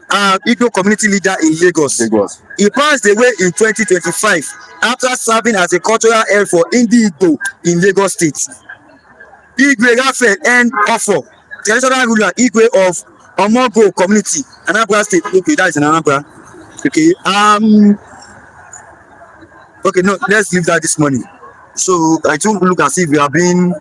S1: Igbo community leader in Lagos. He passed away in 2025 after serving as a cultural head for Igbo in Lagos State. Igwe Raphael N. Ofo, traditional ruler Igwe of Omogo community, Anambra State. Okay, that is in Anambra. Okay. Okay, no, let's leave that this morning. So I don't look as if we are being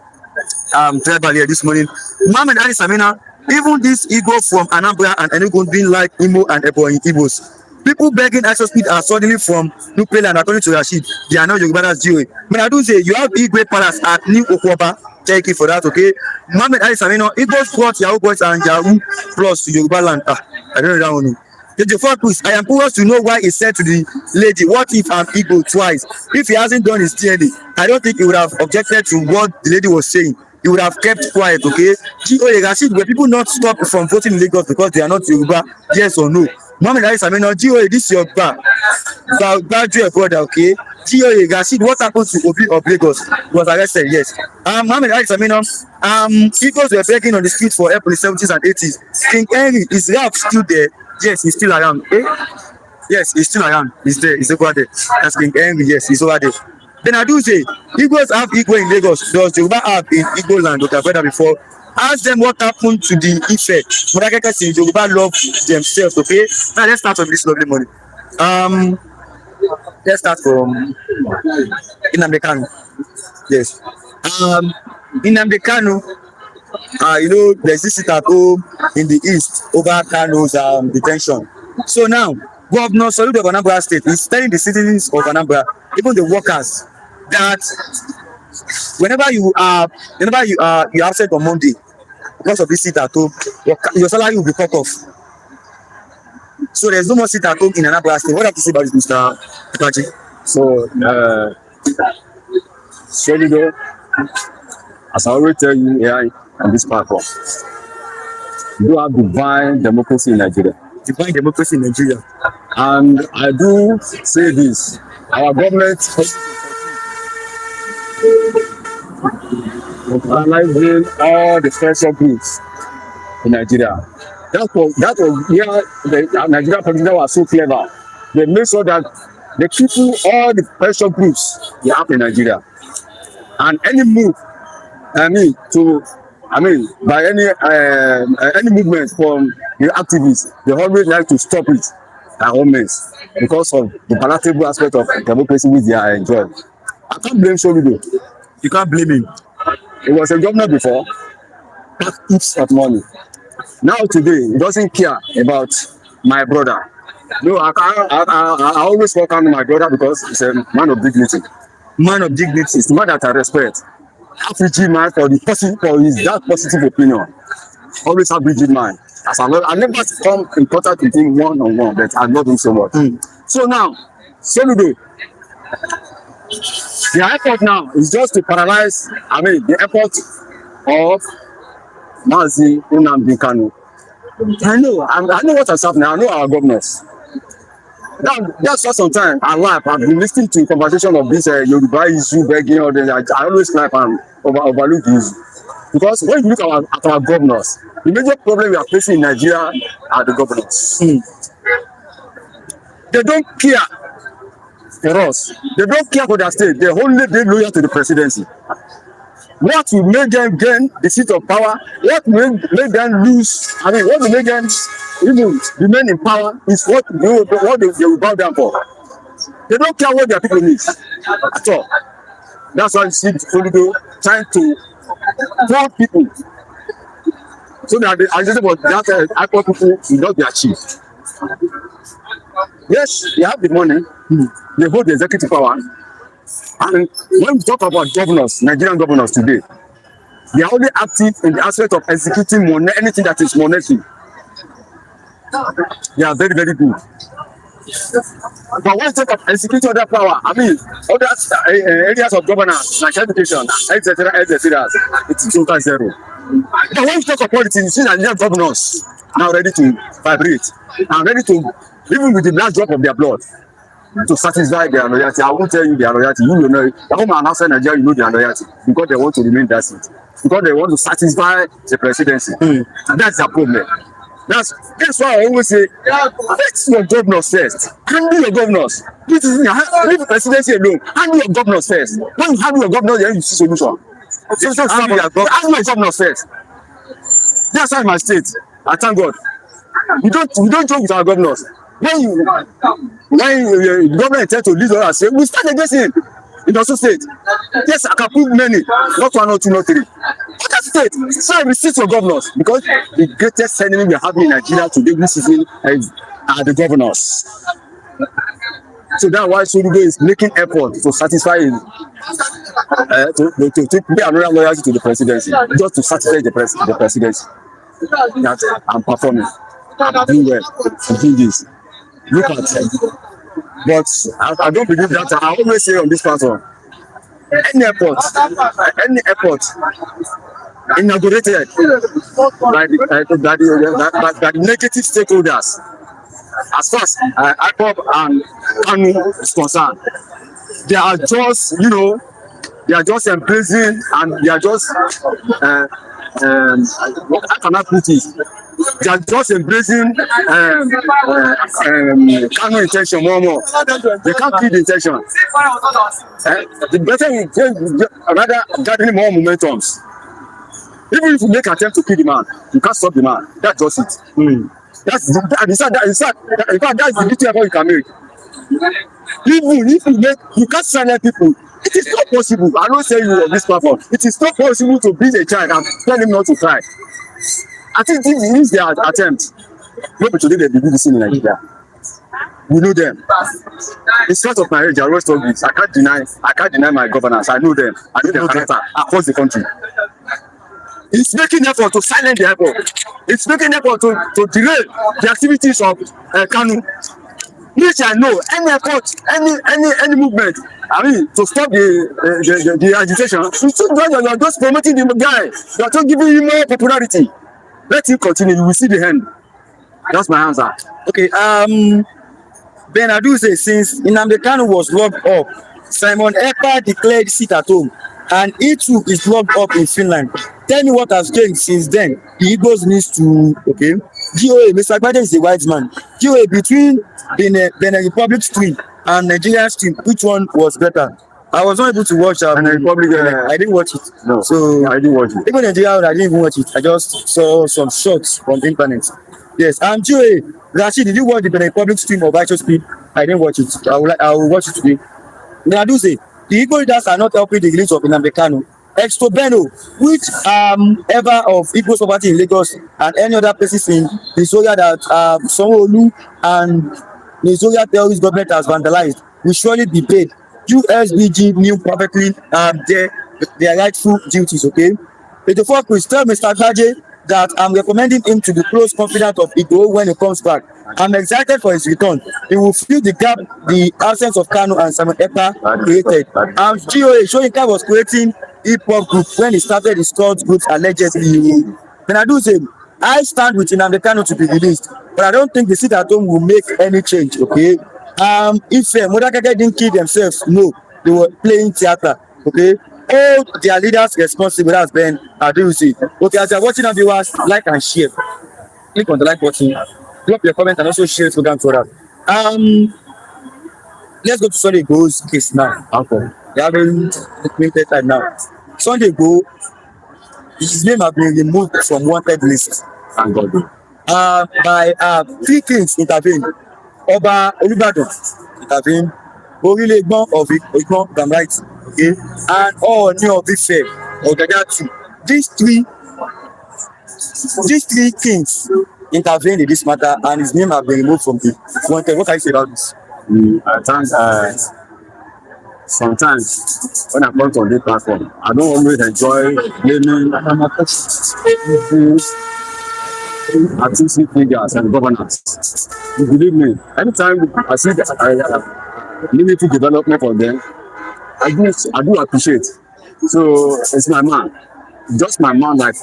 S1: tribal here this morning. Mohammed Ali Samina, even this Igbo from Anambra and Enugu being like Imo and Ebonyi Igbos. People begging access speed are suddenly from Nupeland, according to Rashid. They are not Yoruba's Jewish. But I do say you have Igwe Palace at New Okwoba. Thank you for that, okay? Mohammed Ali Samina, Igbos brought Yahoo Boys and Yahoo Plus to Yoruba land. I don't know that one. The fourth quiz, I am curious to know why he said to the lady, what if I'm Igbo twice? If he hasn't done his DNA, I don't think he would have objected to what the lady was saying. He would have kept quiet, okay? Rashid, were people not stopped from voting in Lagos because they are not Yoruba? Yes or no? Mohammed Ali Samina, this is your graduate brother, okay? Rashid, what happened to Obi of Lagos? He was arrested, yes. Mohammed Ali Samina, Igbos were begging on the streets for help in the 70s and 80s. King Henry, is Ralph still there? Yes, he's still around. Eh? Yes, he's still around. He's there. He's over there. That's King Henry. Yes, he's over there. Then I do say, Igbos have Igbo in Lagos. Does Yoruba have in Igbo land? Okay, I've heard that before. Ask them what happened to the Ife. But Yoruba love themselves. Okay. Now let's start from this lovely morning. Let's start from Nnamdi Kanu. Yes. Nnamdi Kanu. You know, there's this sit at home in the east over Kanu's detention. So now, Governor Soludo of Anambra State is telling the citizens of Anambra, even the workers, that whenever you are absent on Monday because of this sit at home, your salary will be cut off. So there's no more sit at home in Anambra State. What do you have to say about this, Mr. Apache?
S3: So, Soludo, as I always tell you here on this platform, you have divine democracy in Nigeria.
S1: Divine democracy in Nigeria.
S3: And I do say this, our government
S1: analyzing all the pressure groups in Nigeria. That was where the Nigerian politicians were so clever. They made sure that they cripple all the pressure groups they have in Nigeria. And any move, by any movement from the activists, they always like to stop it at all means because of the palatable aspect of democracy which they are enjoying. I can't blame Soludo. You can't blame him. He was a governor before, pack heaps of money. Now today, he doesn't care about my brother. No, I always welcome my brother because he's a man of dignity. Man of dignity is the man that I respect. Have rigid mind for his that positive opinion. Always have rigid mind. As I never come in contact with him one-on-one, but I love him so much. So now, Soludo, the effort now is just to paralyze, the effort of Mazi Nnamdi Kanu. I know what has happened. I know our governors. That's for some time. I laugh. I've been listening to conversation of this Yoruba issue, begging all this. I always laugh and overlook the issue. Because when you look at our governors, the major problem we are facing in Nigeria are the governors. They don't care for us. They don't care for their state. They only be loyal to the presidency. What will make them gain the seat of power? What will make them lose? What will make them even remain in power is what they will bow down for. They don't care what their people need at all. That's why you see Soludo trying to form people so that the agitation of that Ipob people will not be achieved. Yes, they have the money, they hold the executive power. And when we talk about governors, Nigerian governors today, they are only active in the aspect of executing anything that is monetary. They are very, very good. But when you talk of executing other power, other areas of governance, like education, etc., it's total zero. But when you talk of politics, you see Nigerian governors now ready to vibrate and ready to, even with the last drop of their blood, to satisfy their loyalty. I won't tell you their loyalty. You know, the home and outside Nigeria, you know their loyalty because they want to remain that seat. Because they want to satisfy the presidency. And that's their problem. That's why I always say, fix your governors first. Handle your governors. Leave the presidency alone. Handle your governors first. When you handle your governors, then you see solution. Handle your governors first. That's why in my state, I thank God. We don't joke with our governors. When the government intends to lead us, we stand against him. In Osun State, yes, I can prove many, not one or two, not three. Other state, so we sit your governors because the greatest enemy we have in Nigeria today, this season, are the governors. So that's why Soludo is making effort to satisfy him, to pay another loyalty to the presidency, just to satisfy the presidency. That I'm performing, I'm doing well, I'm doing this. Look at it. But I don't believe that. I always say on this platform, any airport inaugurated by the negative stakeholders, as far as Ipob and Kanu is concerned, they are just embracing and they are just how can I put it? They are just embracing Kanu intention more. They can't keep the intention. The better we rather gathering more momentums. Even if you make an attempt to kill the man, you can't stop the man. That's just it. That's in fact, that's the beauty of what you can make. Even if you can't silence people, it is not possible. I don't say you on this platform. It is not possible to beat a child and tell him not to cry. I think this is their attempt. Maybe today they will do this in Nigeria. We know them. In spite of my age, I always told this. I can't deny my governance. I know them. I know their character across the country. It's making effort to silence the airport. It's making effort to derail the activities of Kanu. Which I know, any effort, any movement, to stop the agitation, you're just promoting the guy. You're just giving him more popularity. Let him continue. You will see the end. That's my answer.
S5: Okay. Ben Adu says since Nnamdi Kanu was locked up, Simon Ekpa declared sit at home.
S1: and he too is locked up in Finland. Tell me what has changed since then. The Igbos needs to, okay. GOA, Mr. Gbade is a wise man. GOA, between Benin Republic stream and Nigeria stream, which one was better? I was not able to watch
S3: Benin Republic.
S1: I didn't watch it.
S3: No,
S1: So
S3: I didn't watch it.
S1: even Nigeria, I didn't even watch it. I just saw some shots from the internet. Yes, GOA, Rashid, did you watch the Benin Republic stream of Righteous Speed? I didn't watch it. I will watch it today. Now, do say the Igbo leaders are not helping the release of Nnamdi Kanu. Extobeno, which ever of Igbo property in Lagos and any other places in Nigeria that Sanwo-Olu and Nigeria terrorist government has vandalized, will surely be paid. USBG knew perfectly their rightful duties, okay? 84 Chris, tell Mr. Gbade that I'm recommending him to be close confidant of Igboho when he comes back. I'm excited for his return. He will fill the gap the absence of Kanu and Simon Ekpa created. GOA Soyinka was creating Ipob group when he started his cult groups allegedly. Then I do say, I stand with Nnamdi Kanu to be released, but I don't think the sit at home will make any change, okay? If Modakeke didn't kill themselves, no, they were playing theater, okay? All their leaders responsible, that's Ben Adusi. Okay, as you're watching our viewers, like and share. Click on the like button, drop your comment, and also share the program to others. Let's go to Sunday Igboho's case now. Okay. They haven't limited time now. Sunday Igboho, his name has been removed from wanted list.
S3: Thank God.
S1: By 3 kings intervened. Oba Olubadan intervened. Orile Egbon of Egbon Gamrite, okay, and all new of Ife Ogaga too. These three kings intervened in this matter, and his name has been removed from the wanted. What can you say about this?
S3: I think sometimes when I come on this platform, I don't always enjoy blaming artistic figures and governance. You believe me, anytime I see limited development for them, I do appreciate. So it's my man, just my man like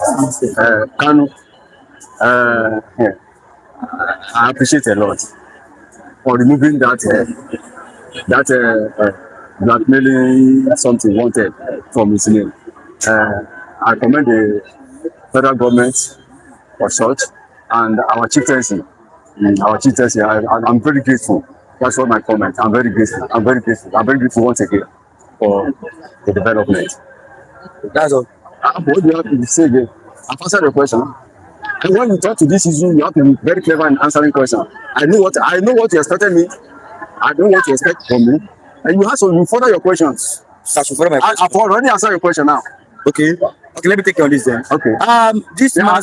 S3: Kanu. Yeah. I appreciate a lot for removing that blackmailing something wanted from his name. I commend the federal government for such and our chieftaincy. I'm very grateful. That's what my comment. I'm very grateful. I'm very grateful once again for the development.
S1: That's all.
S3: What do you have to say again? I've answered your question. And when you talk to this issue, you have to be very clever in answering questions. I know what you expected me. I know what you expect from me. And you further your questions. I've already answered your question now.
S1: Okay, let me take you on this then.
S3: Okay.
S1: This
S3: I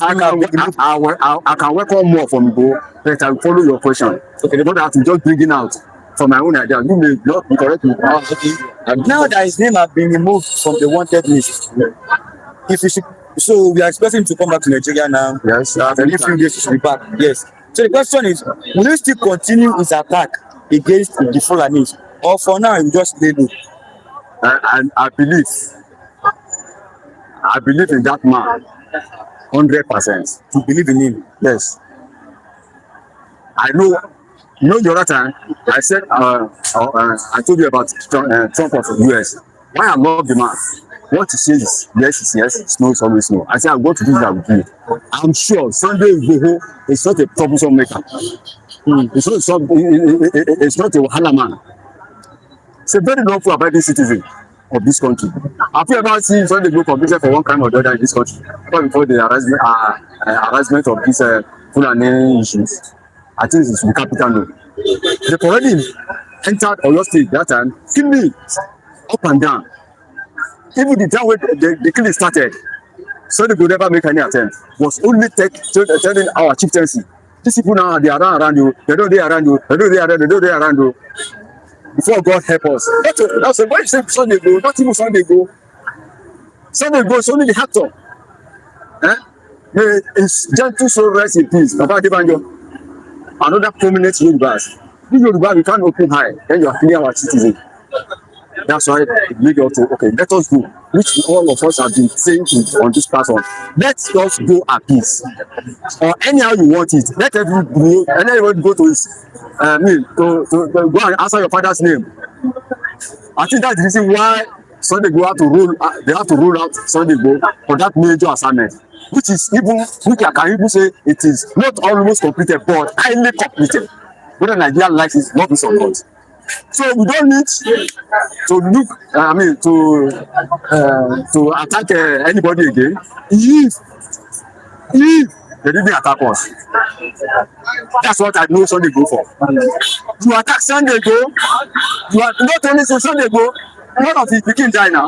S3: can welcome more from you, but I will follow your question. Okay, the I have to just bring it out from my own idea. You may not be correct with
S1: okay. Now that his name has been removed from the wanted list, so we are expecting him to come back to Nigeria now.
S3: Yes.
S1: In a few days he should be back. Yes. So the question is, will he still continue his attack against the Fulanis, or for now he will just lay low?
S3: And I believe in that man 100%.
S1: To believe in him.
S3: Yes. I know. You know the other time I said I told you about Trump of the US. Why I love the man. What he says is yes is yes, no is always no. I said I'm going to do that with you. I'm sure Sunday Igboho is not a troublesome maker. It's not a wahala man. It's a very lawful abiding citizen of this country. Have you ever seen Sunday Igboho convicted for one crime or the other in this country? Before the harassment of these Fulani issues, I think it's the capital no. They've already entered Oyo State that time, killing up and down. Even the time when the killing started, Sunday Igboho never make any attempt. Was only telling our chieftaincy. These people now they are around you, they don't they around you, they don't they around you. Before God help us. That's why you say Sunday Igboho, not even Sunday Igboho. Sunday Igboho is only the actor. May his gentle soul rest in peace. Baba Adebanjo, another prominent Yorubas. This Yoruba we can't open high, then you are clear our citizen. That's why it made us to okay, let us go, which all of us have been saying on this platform. Let us go at peace. Or anyhow you want it. Let everyone go to his to go and answer your father's name. I think that's the reason why Sunday Igboho have to roll. They have to roll out Sunday Igboho for that major assignment, which is even which I can even say it is not almost completed, but highly completed. Whether Nigeria likes it, not this or not. So we don't need to look. To attack anybody again. If they didn't attack us, that's what I know Sunday go for. You attack Sunday go, you are not only so Sunday go, none of his pikin die now.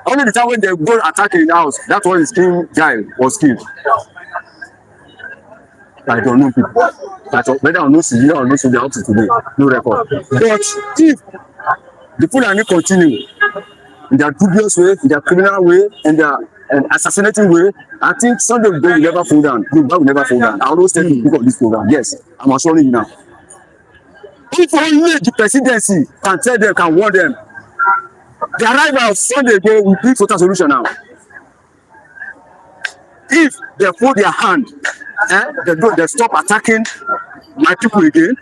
S3: only the time when they go attack in the house, that's when his king guy was killed. I don't know people. Whether or not civilian or not civilian up to today, no record. But if the Fulani continue in their dubious way, in their criminal way, in their assassinating way, I think Sunday will never fall down. Yoruba will never fall down. I always tell people of this program. Yes, I'm assuring you now. If only the presidency can tell them, can warn them, the arrival of Sunday will bring total solution now. If they fold their hand, they stop attacking my people again,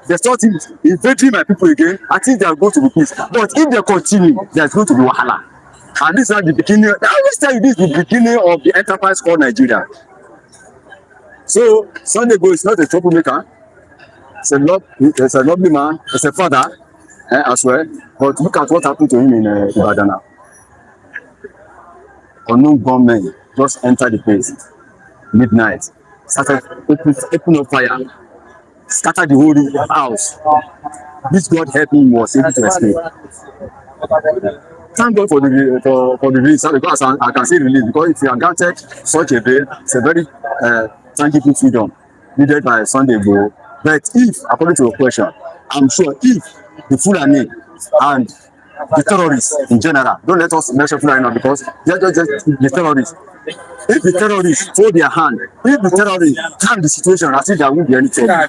S3: they start invading my people again, I think they are going to be peace. But if they continue, there's going to be wahala. And this is not the beginning. I always tell you this is the beginning of the enterprise called Nigeria. So Sunday Igboho is not a troublemaker. It's a lovely man. It's a father as well. But look at what happened to him in Ibadan now. Unknown gunmen just entered the place midnight, started open up fire, scattered the whole house. This God help him was able to escape. Thank God for the release, because I can say release, because if you are granted such a bail, it's a very tangible freedom needed by Sunday Igboho. But if, according to your question, I'm sure if the Fulani and the terrorists in general, don't let us mention Fulani now because they're just the terrorists. If the terrorists fold their hand, if the terrorists calm the situation, I think there won't be any trouble.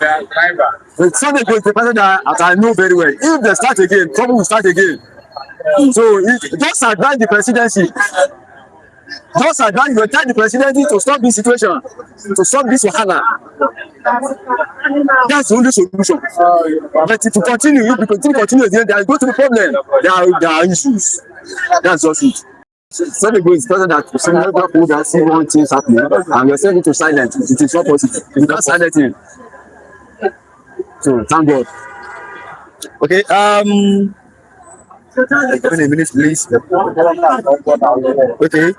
S3: But Sunday Igboho is the person that I know very well. If they start again, trouble will start again. So just advise the presidency. Just advise the presidency to stop this situation, to stop this wahala. That's the only solution. But if you continue, there is going to be problem. There are issues. That's just it. Sunday Igboho is present that some other people that see one thing happening, and we're saying to silence. It is not possible. You can't silence him. So thank God.
S1: Okay. Give me a minute, please. Okay.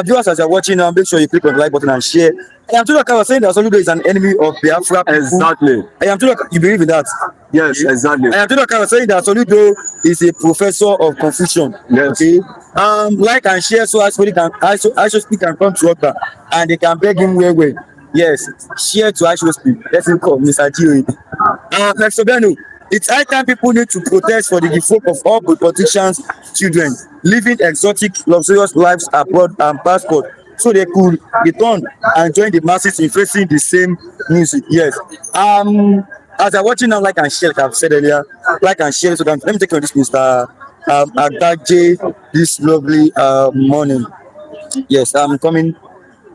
S1: Viewers, as you're watching now, make sure you click on the like button and share. I am Turke was saying that Soludo is an enemy of Biafra.
S3: Exactly.
S1: I am Turke. You believe in that?
S3: Yes, exactly.
S1: I am Turke was saying that Soludo is a professor of confusion.
S3: Yes.
S1: Okay. Like and share so as we can speak and come to Okta and they can beg him well. Yes. Share to speak. Let's call Mr. Gio. Like Sobiano. It's high time people need to protest for the default of all politicians' children living exotic, luxurious lives abroad and passport, so they could return and join the masses in facing the same music. Yes. As I'm watching now, like and share, like I've said earlier, like and share. So let me take on this, Mr. Agbaje, this lovely morning. Yes, I'm coming.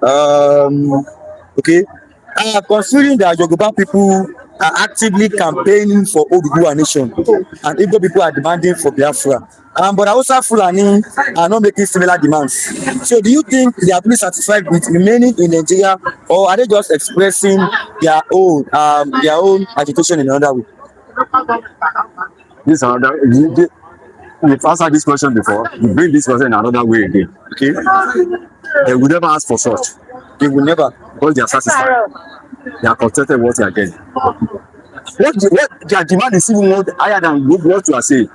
S1: Okay. Considering that Yoruba people are actively campaigning for Oduduwa nation and Igbo people are demanding for Biafra. But Hausa Fulani are not making similar demands. So do you think they are fully satisfied with remaining in Nigeria, or are they just expressing their own agitation in another way?
S3: This another. We've answered this question before. We bring this question in another way again. Okay? They will never ask for such. They will never, because they are satisfied. They are contented with what they are getting. What their demand is even more higher than what you are saying.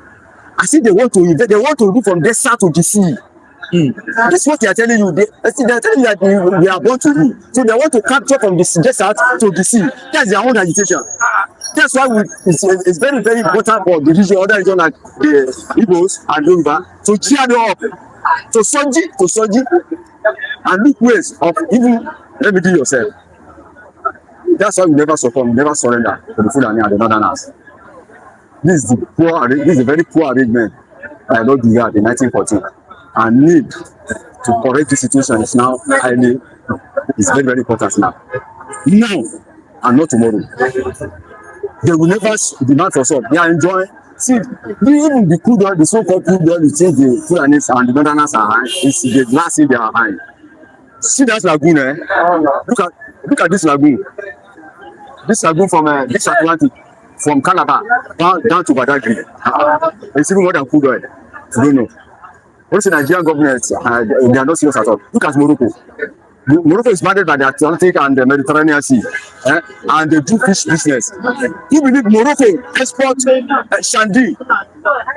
S3: I see they want to invade, they want to do from desert to the sea. This is what they are telling you. They are telling you that we are born to do. So they want to capture from the desert to the sea. That's their own agitation. That's why it's very, very important for the region, other region like the Igbos and Yoruba, to cheer them up, to surge, and look ways of even remedying yourself. That's why we never succumb, never surrender to the Fulani and the Northerners. This is a very poor arrangement by Lord Brigade in 1914. And need to correct the situation is now it's very, very important now. Now and not tomorrow. They will never demand for some. They are enjoying
S1: See, even the crude oil, the so-called crude oil, you think the Fulanis and the Northerners are high, it's the last thing they are high. See that lagoon, eh? Look at this lagoon. This lagoon from this Atlantic, from Calabar down to Badagry. It's even more than crude oil. You don't know. Also, Nigerian government, they are not serious at all. Look at Morocco. Morocco is bounded by the Atlantic and the Mediterranean Sea, and they do fish business. You believe Morocco export shandy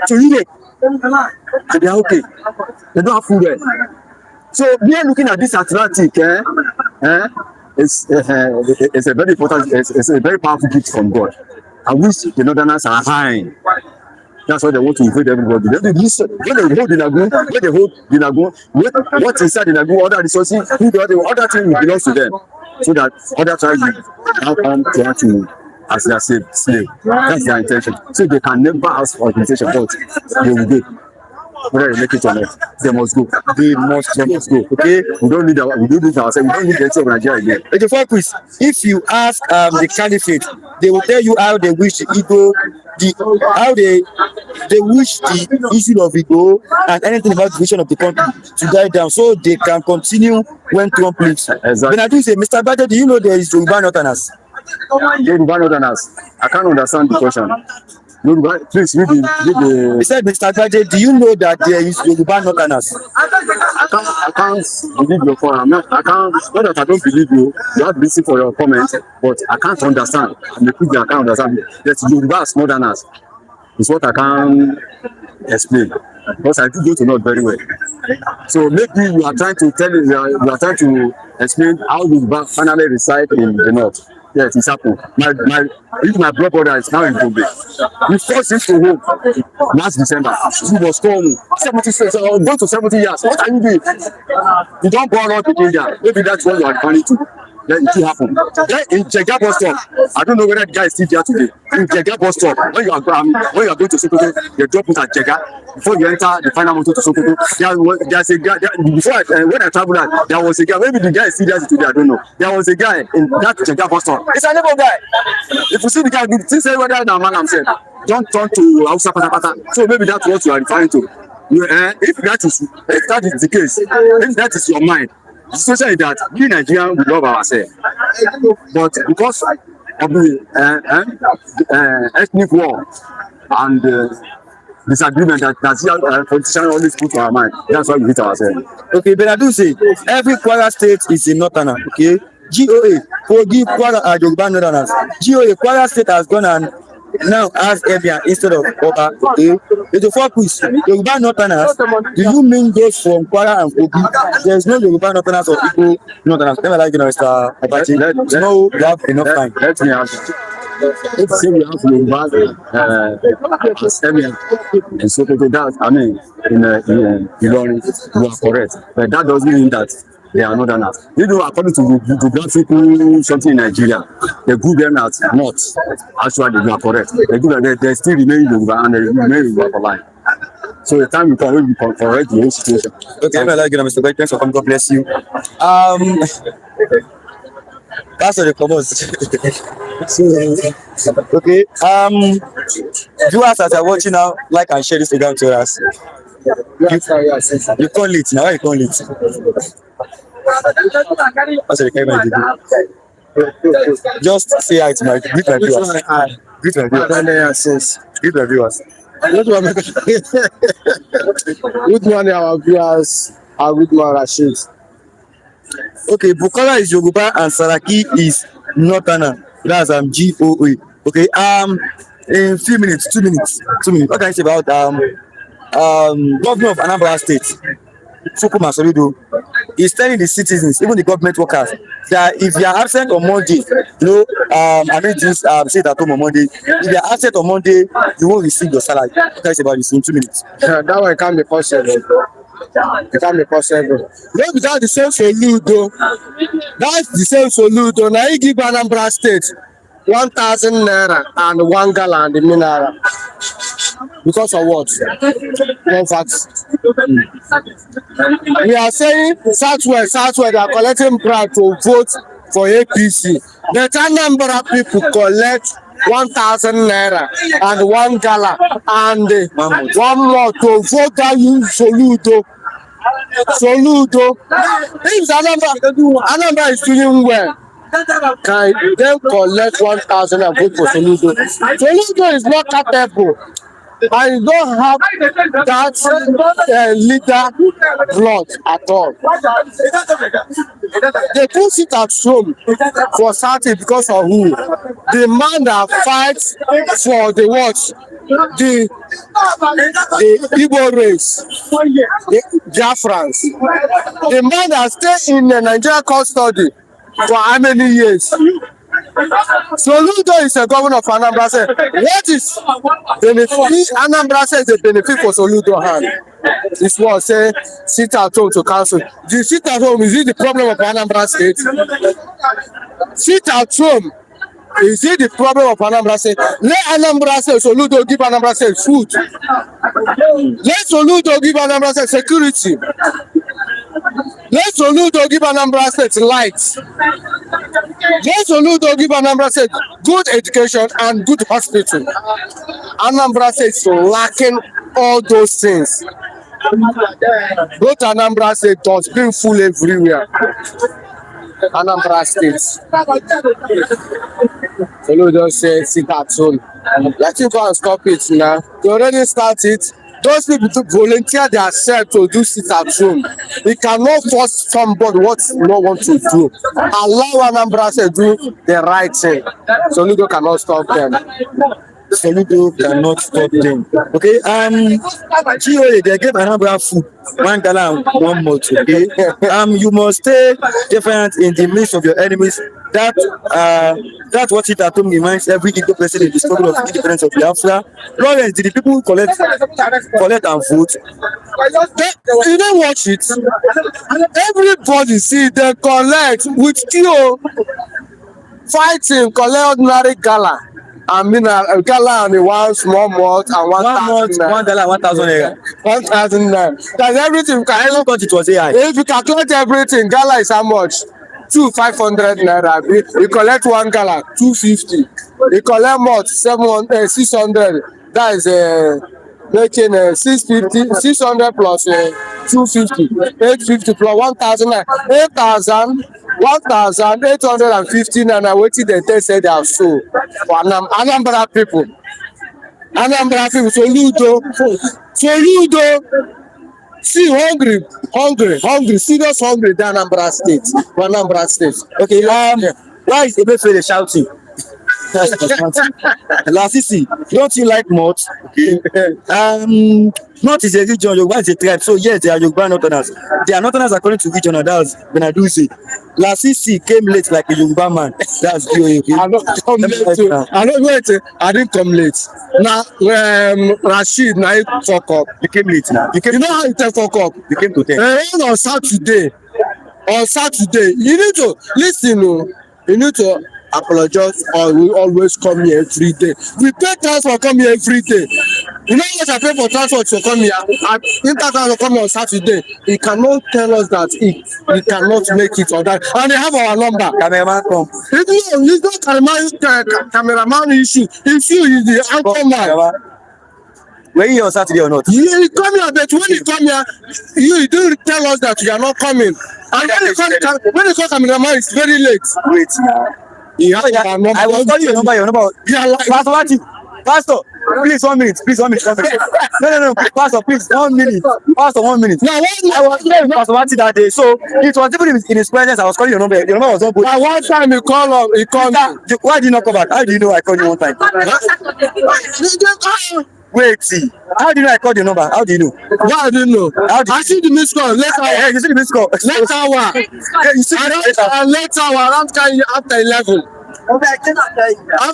S1: to Europe, and they are okay. They don't have food there. So we are looking at this Atlantic. It's a very important, it's a very powerful gift from God. I wish the Northerners are high. That's why they want to invade everybody. When they hold the lagoon, what's inside the lagoon, other resources, other things belongs to them. So that other tribes now come to as their slave. That's their intention. So they can never ask for organization, but they will go. Whether they make it or not, they must go. They must go. Okay, we don't need ourselves. We don't need the of Nigeria again.
S5: Okay, for quiz, if you ask the caliphate, they will tell you how they wish the Igbo, how they wish the issue of Igbo and anything about the vision of the country to die down, so they can continue when Trump leaves.
S1: Exactly.
S5: Then I do say, Mr. Bade, do you know there is Yoruba Northerners?
S1: Yoruba Northerners. I can't understand the question. Yoruba, please read the.
S5: He said, Mr. Bade, do you know that there is Yoruba Northerners?
S1: I can't believe your phone. Not that I don't believe you. You have to listen for your comments, but I can't understand. I can't understand. That Yoruba Northerners is what I can explain. Because I do go to North very well. So maybe you are trying to explain how Yoruba finally reside in the North. Yes, it's happened. My blood brother is now in Bombay. We forced him to home last December. He was home 70 years, going to 70 years. What are you doing? You don't born up in India. Maybe that's what you are planning to. Then it will happen. Then in Jega bus stop, I don't know whether the guy is still there today. In Jega bus stop, when you are going to Sokoto, they drop it at Jega. Before you enter the final motor to Sokoto, there's a guy. When I traveled out, there was a guy. Maybe the guy is still there today. I don't know. There was a guy in that Jega bus stop. It's a neighbor guy. If you see the guy, since whether that man himself, don't turn to Hausa Patapata. So maybe that's what you are referring to. If that is the case, if that is your mind. The situation is that we Nigerians, we love ourselves, but because of the ethnic war and disagreement that politicians always put to our mind, that's why we hate ourselves.
S5: Okay, but I do say every Kwara state is a northerner. Okay, GOA, Kogi, Kwara are Yoruba Northerners. GOA, Kwara state has gone and now has Ebian instead of Oba. Okay, it's a four quiz. Yoruba Northerners, do you mean those from Kwara and Kogi? There is no Yoruba Northerners or Igbo Northerners. Never like Mr. Abachi. No, you have enough time.
S1: Let me ask you. Let's say we have Yoruba Ebian in Sokoto, that I mean in Ilorin, you are correct, but that doesn't mean that they are Northerners. According to the black people, something in Nigeria, they group them as not. Actually, you are correct. They still remain Yoruba and they remain Yoruba for life. So the time we can correct the whole situation.
S5: Okay, I like you, Mr. White. Thanks for coming. God bless you. That's what the comments. Okay. Viewers as are watching now, like and share this program to us. You call it now. Why you call it? Just say hi to my greet my viewers. Greet my viewers. Greet my viewers.
S3: Good morning, our viewers. Good morning, Rashid.
S5: Okay, Bukola is Yoruba and Saraki is Northerner. That's GOA. Okay, in 2 minutes. What can I say about governor of Anambra State, Chukwuma Soludo, is telling the citizens, even the government workers, that if you are absent on Monday, I mean this say it at home on Monday. If you are absent on Monday, you won't receive your salary. What can I say about this in 2 minutes?
S3: That one can't be possible. It can't be possible. No, without the same Soludo. That's the same Soludo. Now you give Anambra State 1,000 naira and 1 gallon in mineral. Because of what? One fact. We are saying Southwest, they are collecting bribe to vote for APC. The Anambra people collect
S6: 1,000 naira and 1 gala and one more to vote that you Soludo. Soludo. If Anambra is doing well, can then collect 1,000 and vote for Soludo. Soludo is not capable. I don't have that leader blood at all. They put it at home for certain because of who? The man that fights for the what? The Igbo race, the Biafrans. The man that stay in the Nigerian custody for how many years? Soludo is a governor of Anambra State. What is benefit? Anambra State is a benefit for Soludo hand. This was say sit at home to council. The sit at home, is it the problem of Anambra State? Sit at home, is it the problem of Anambra State? Let Anambra State, Soludo give Anambra State food. Let Soludo give Anambra State security. Let Soludo give Anambra State lights. Let Soludo give Anambra State good education and good hospital. Anambra State is lacking all those things. Go to Anambra State, does being full everywhere. Anambra State. Soludo says sit at home. Let you go and stop it now. You already started. Those people to volunteer themselves to do sit at home. We cannot force somebody what you don't want to do. Allow Anambra to do the right thing. Soludo cannot stop them.
S5: Soludo cannot stop them. Okay, GOA, they gave Anambra food, 1 gala and 1 month. Okay, you must stay different in the midst of your enemies. That's what it at home reminds every Igbo person in the struggle of independence of Biafra. Lawrence, did the people collect and vote?
S6: You don't watch it. Everybody see they collect with Q fighting, collect ordinary gala. I mean, a gala and one small malt and 1,000 naira.
S5: 1 gala, 1,000 naira.
S6: 1,000 naira. That's everything.
S5: It was AI.
S6: If you calculate everything, gala is how much? 500 naira. You collect 1 gala, 250. You collect malt, 600. That is making 650, 600 plus 250, 850 plus 1,000, 8,000, 1,850 and waiting they say they are so for Anambra people. Soludo, see hungry, serious hungry than Anambra State.
S5: Okay, why is Emefiele shouting? Lasisi, don't you like Mott? Okay. Mott is a region, Yoruba is a tribe. So yes, they are Yoruba Northerners. They are Northerners according to region, and that's when I do say. Lasisi came late like a Yoruba man. That's GOA. Okay?
S6: I don't come late. I didn't come late. Now, Rashid, now you fuck up.
S5: You came late now.
S6: You know how you take fuck up?
S5: You came to 10.
S6: On Saturday, you need to listen. You need to apologize, or we always come here every day. We pay transport come here every day. You know what I pay for transport to come here? Transport come here on Saturday. He cannot tell us that he cannot make it or that. And they have our number.
S5: Cameraman come.
S6: It's not cameraman issue. Issue is the anchor man.
S5: Were you here on Saturday or not?
S6: You come here, but when you come here, you don't tell us that you are not coming. And when you call cameraman, it's very late.
S5: Wait now. I will call you your number. Yeah, Pastor, please 1 minute. No, Pastor, please 1 minute. Pastor, 1 minute.
S6: Now,
S5: I was there with Pastor Wati that day, so it was even in his presence. I was calling your number. Your number was not good.
S6: Now, one time you call me.
S5: Why did you not come back? How do you know I called you one time? Wait, see. How do you know I called your number? How do you know?
S6: Why I didn't know? I see the missed call.
S5: Yeah, you see the missed call.
S6: Later, around after 11.
S5: You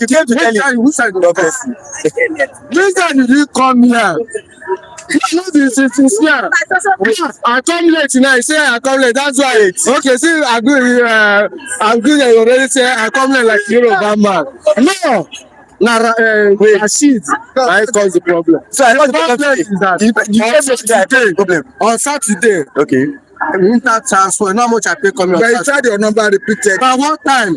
S5: came to tell you.
S6: Which side did you come here? I come late tonight. I say I come late. That's why. Okay, see, I'm good. You already say I come late like Yoruba man. No. Rashid, I caused the problem.
S5: So I caused the problem is that
S6: on Saturday.
S5: Okay.
S6: Inter transfer. How much I pay coming?
S5: But you tried your number repeated.
S6: But one time.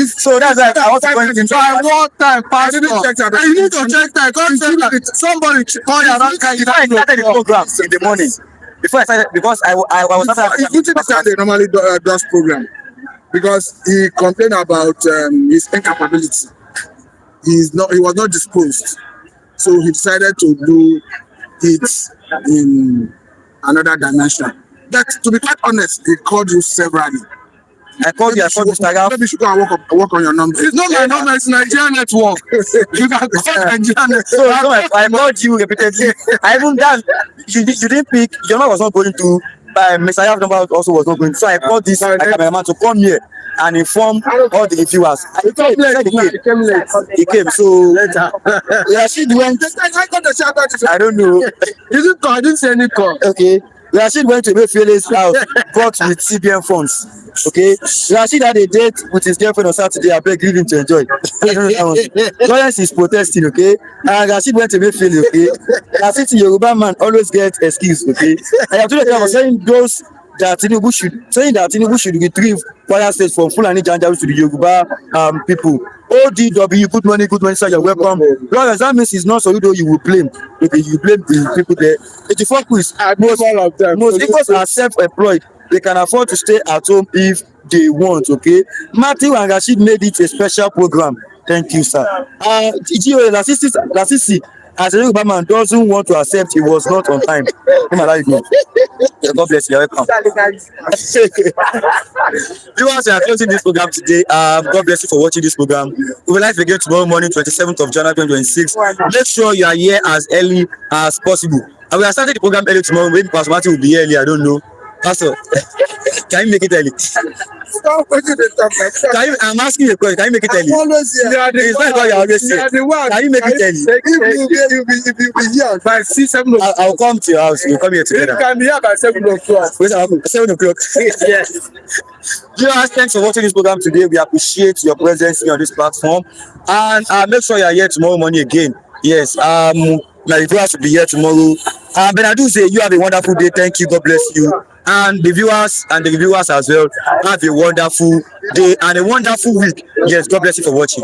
S5: So that's why I want to point into
S2: By what time, Pastor?
S6: didn't check that.
S2: You need to check that. Come say that somebody call your rank.
S5: before I started the program in the morning. Before I started, because I was
S6: You think they normally does program because he complained about his incapability. He was not disposed, so he decided to do it in another dimension. But to be quite honest, he called you severally.
S5: I called Mr. Ralph.
S6: Maybe you should go and work on your number.
S2: It's not my number, it's Nigerian network. You can call Nigerian network.
S5: So I called you repeatedly. I even that you didn't pick. Your number was not going to. Mr. Ralph's number also was not going to. So I called this cameraman to come here and inform all the viewers. He came. So Rashid went. I don't know.
S6: I didn't say any call.
S5: Okay. Rashid went to Mayfield's house, bought with CBN funds. Okay. Rashid had a date with his girlfriend on Saturday. I beg, leave him to enjoy. Lawrence is protesting, okay? And Rashid went to Mayfield, okay? Rashid, Yoruba man, always get excuse, okay? I have told you I was saying that Tinubu should retrieve fire state from Fulani Janjaweed to the Yoruba people. ODW, good morning, sir, you're welcome. Lawrence, that means it's not Soludo you will blame. Okay, you blame the people there. 84 quiz. Most Igbos are self-employed. They can afford to stay at home if they want, okay? Matthew and Rashid made it a special program. Thank you, sir. Lasisi, as a Yoruba man, doesn't want to accept he was not on time. God bless you. You're welcome. Viewers, we are closing this program today. God bless you for watching this program. We will live again tomorrow morning, 27th of January 2026. Make sure you are here as early as possible. And we are starting the program early tomorrow. Maybe Pastor Martin will be here early. I don't know. Pastor, can you make it early? I'm asking you a question. Can you make it early? It's not what you always say. Can you make it early?
S6: If you be here by 7 o'clock.
S5: I'll come to your house. We'll come here together.
S6: You can be here by 7 o'clock.
S5: 7 o'clock. Yes. Viewers, thanks for watching this program today. We appreciate your presence here on this platform. And make sure you are here tomorrow morning again. Yes. My viewers will be here tomorrow. But I do say you have a wonderful day. Thank you. God bless you. And the viewers as well, have a wonderful day and a wonderful week. Yes, God bless you for watching.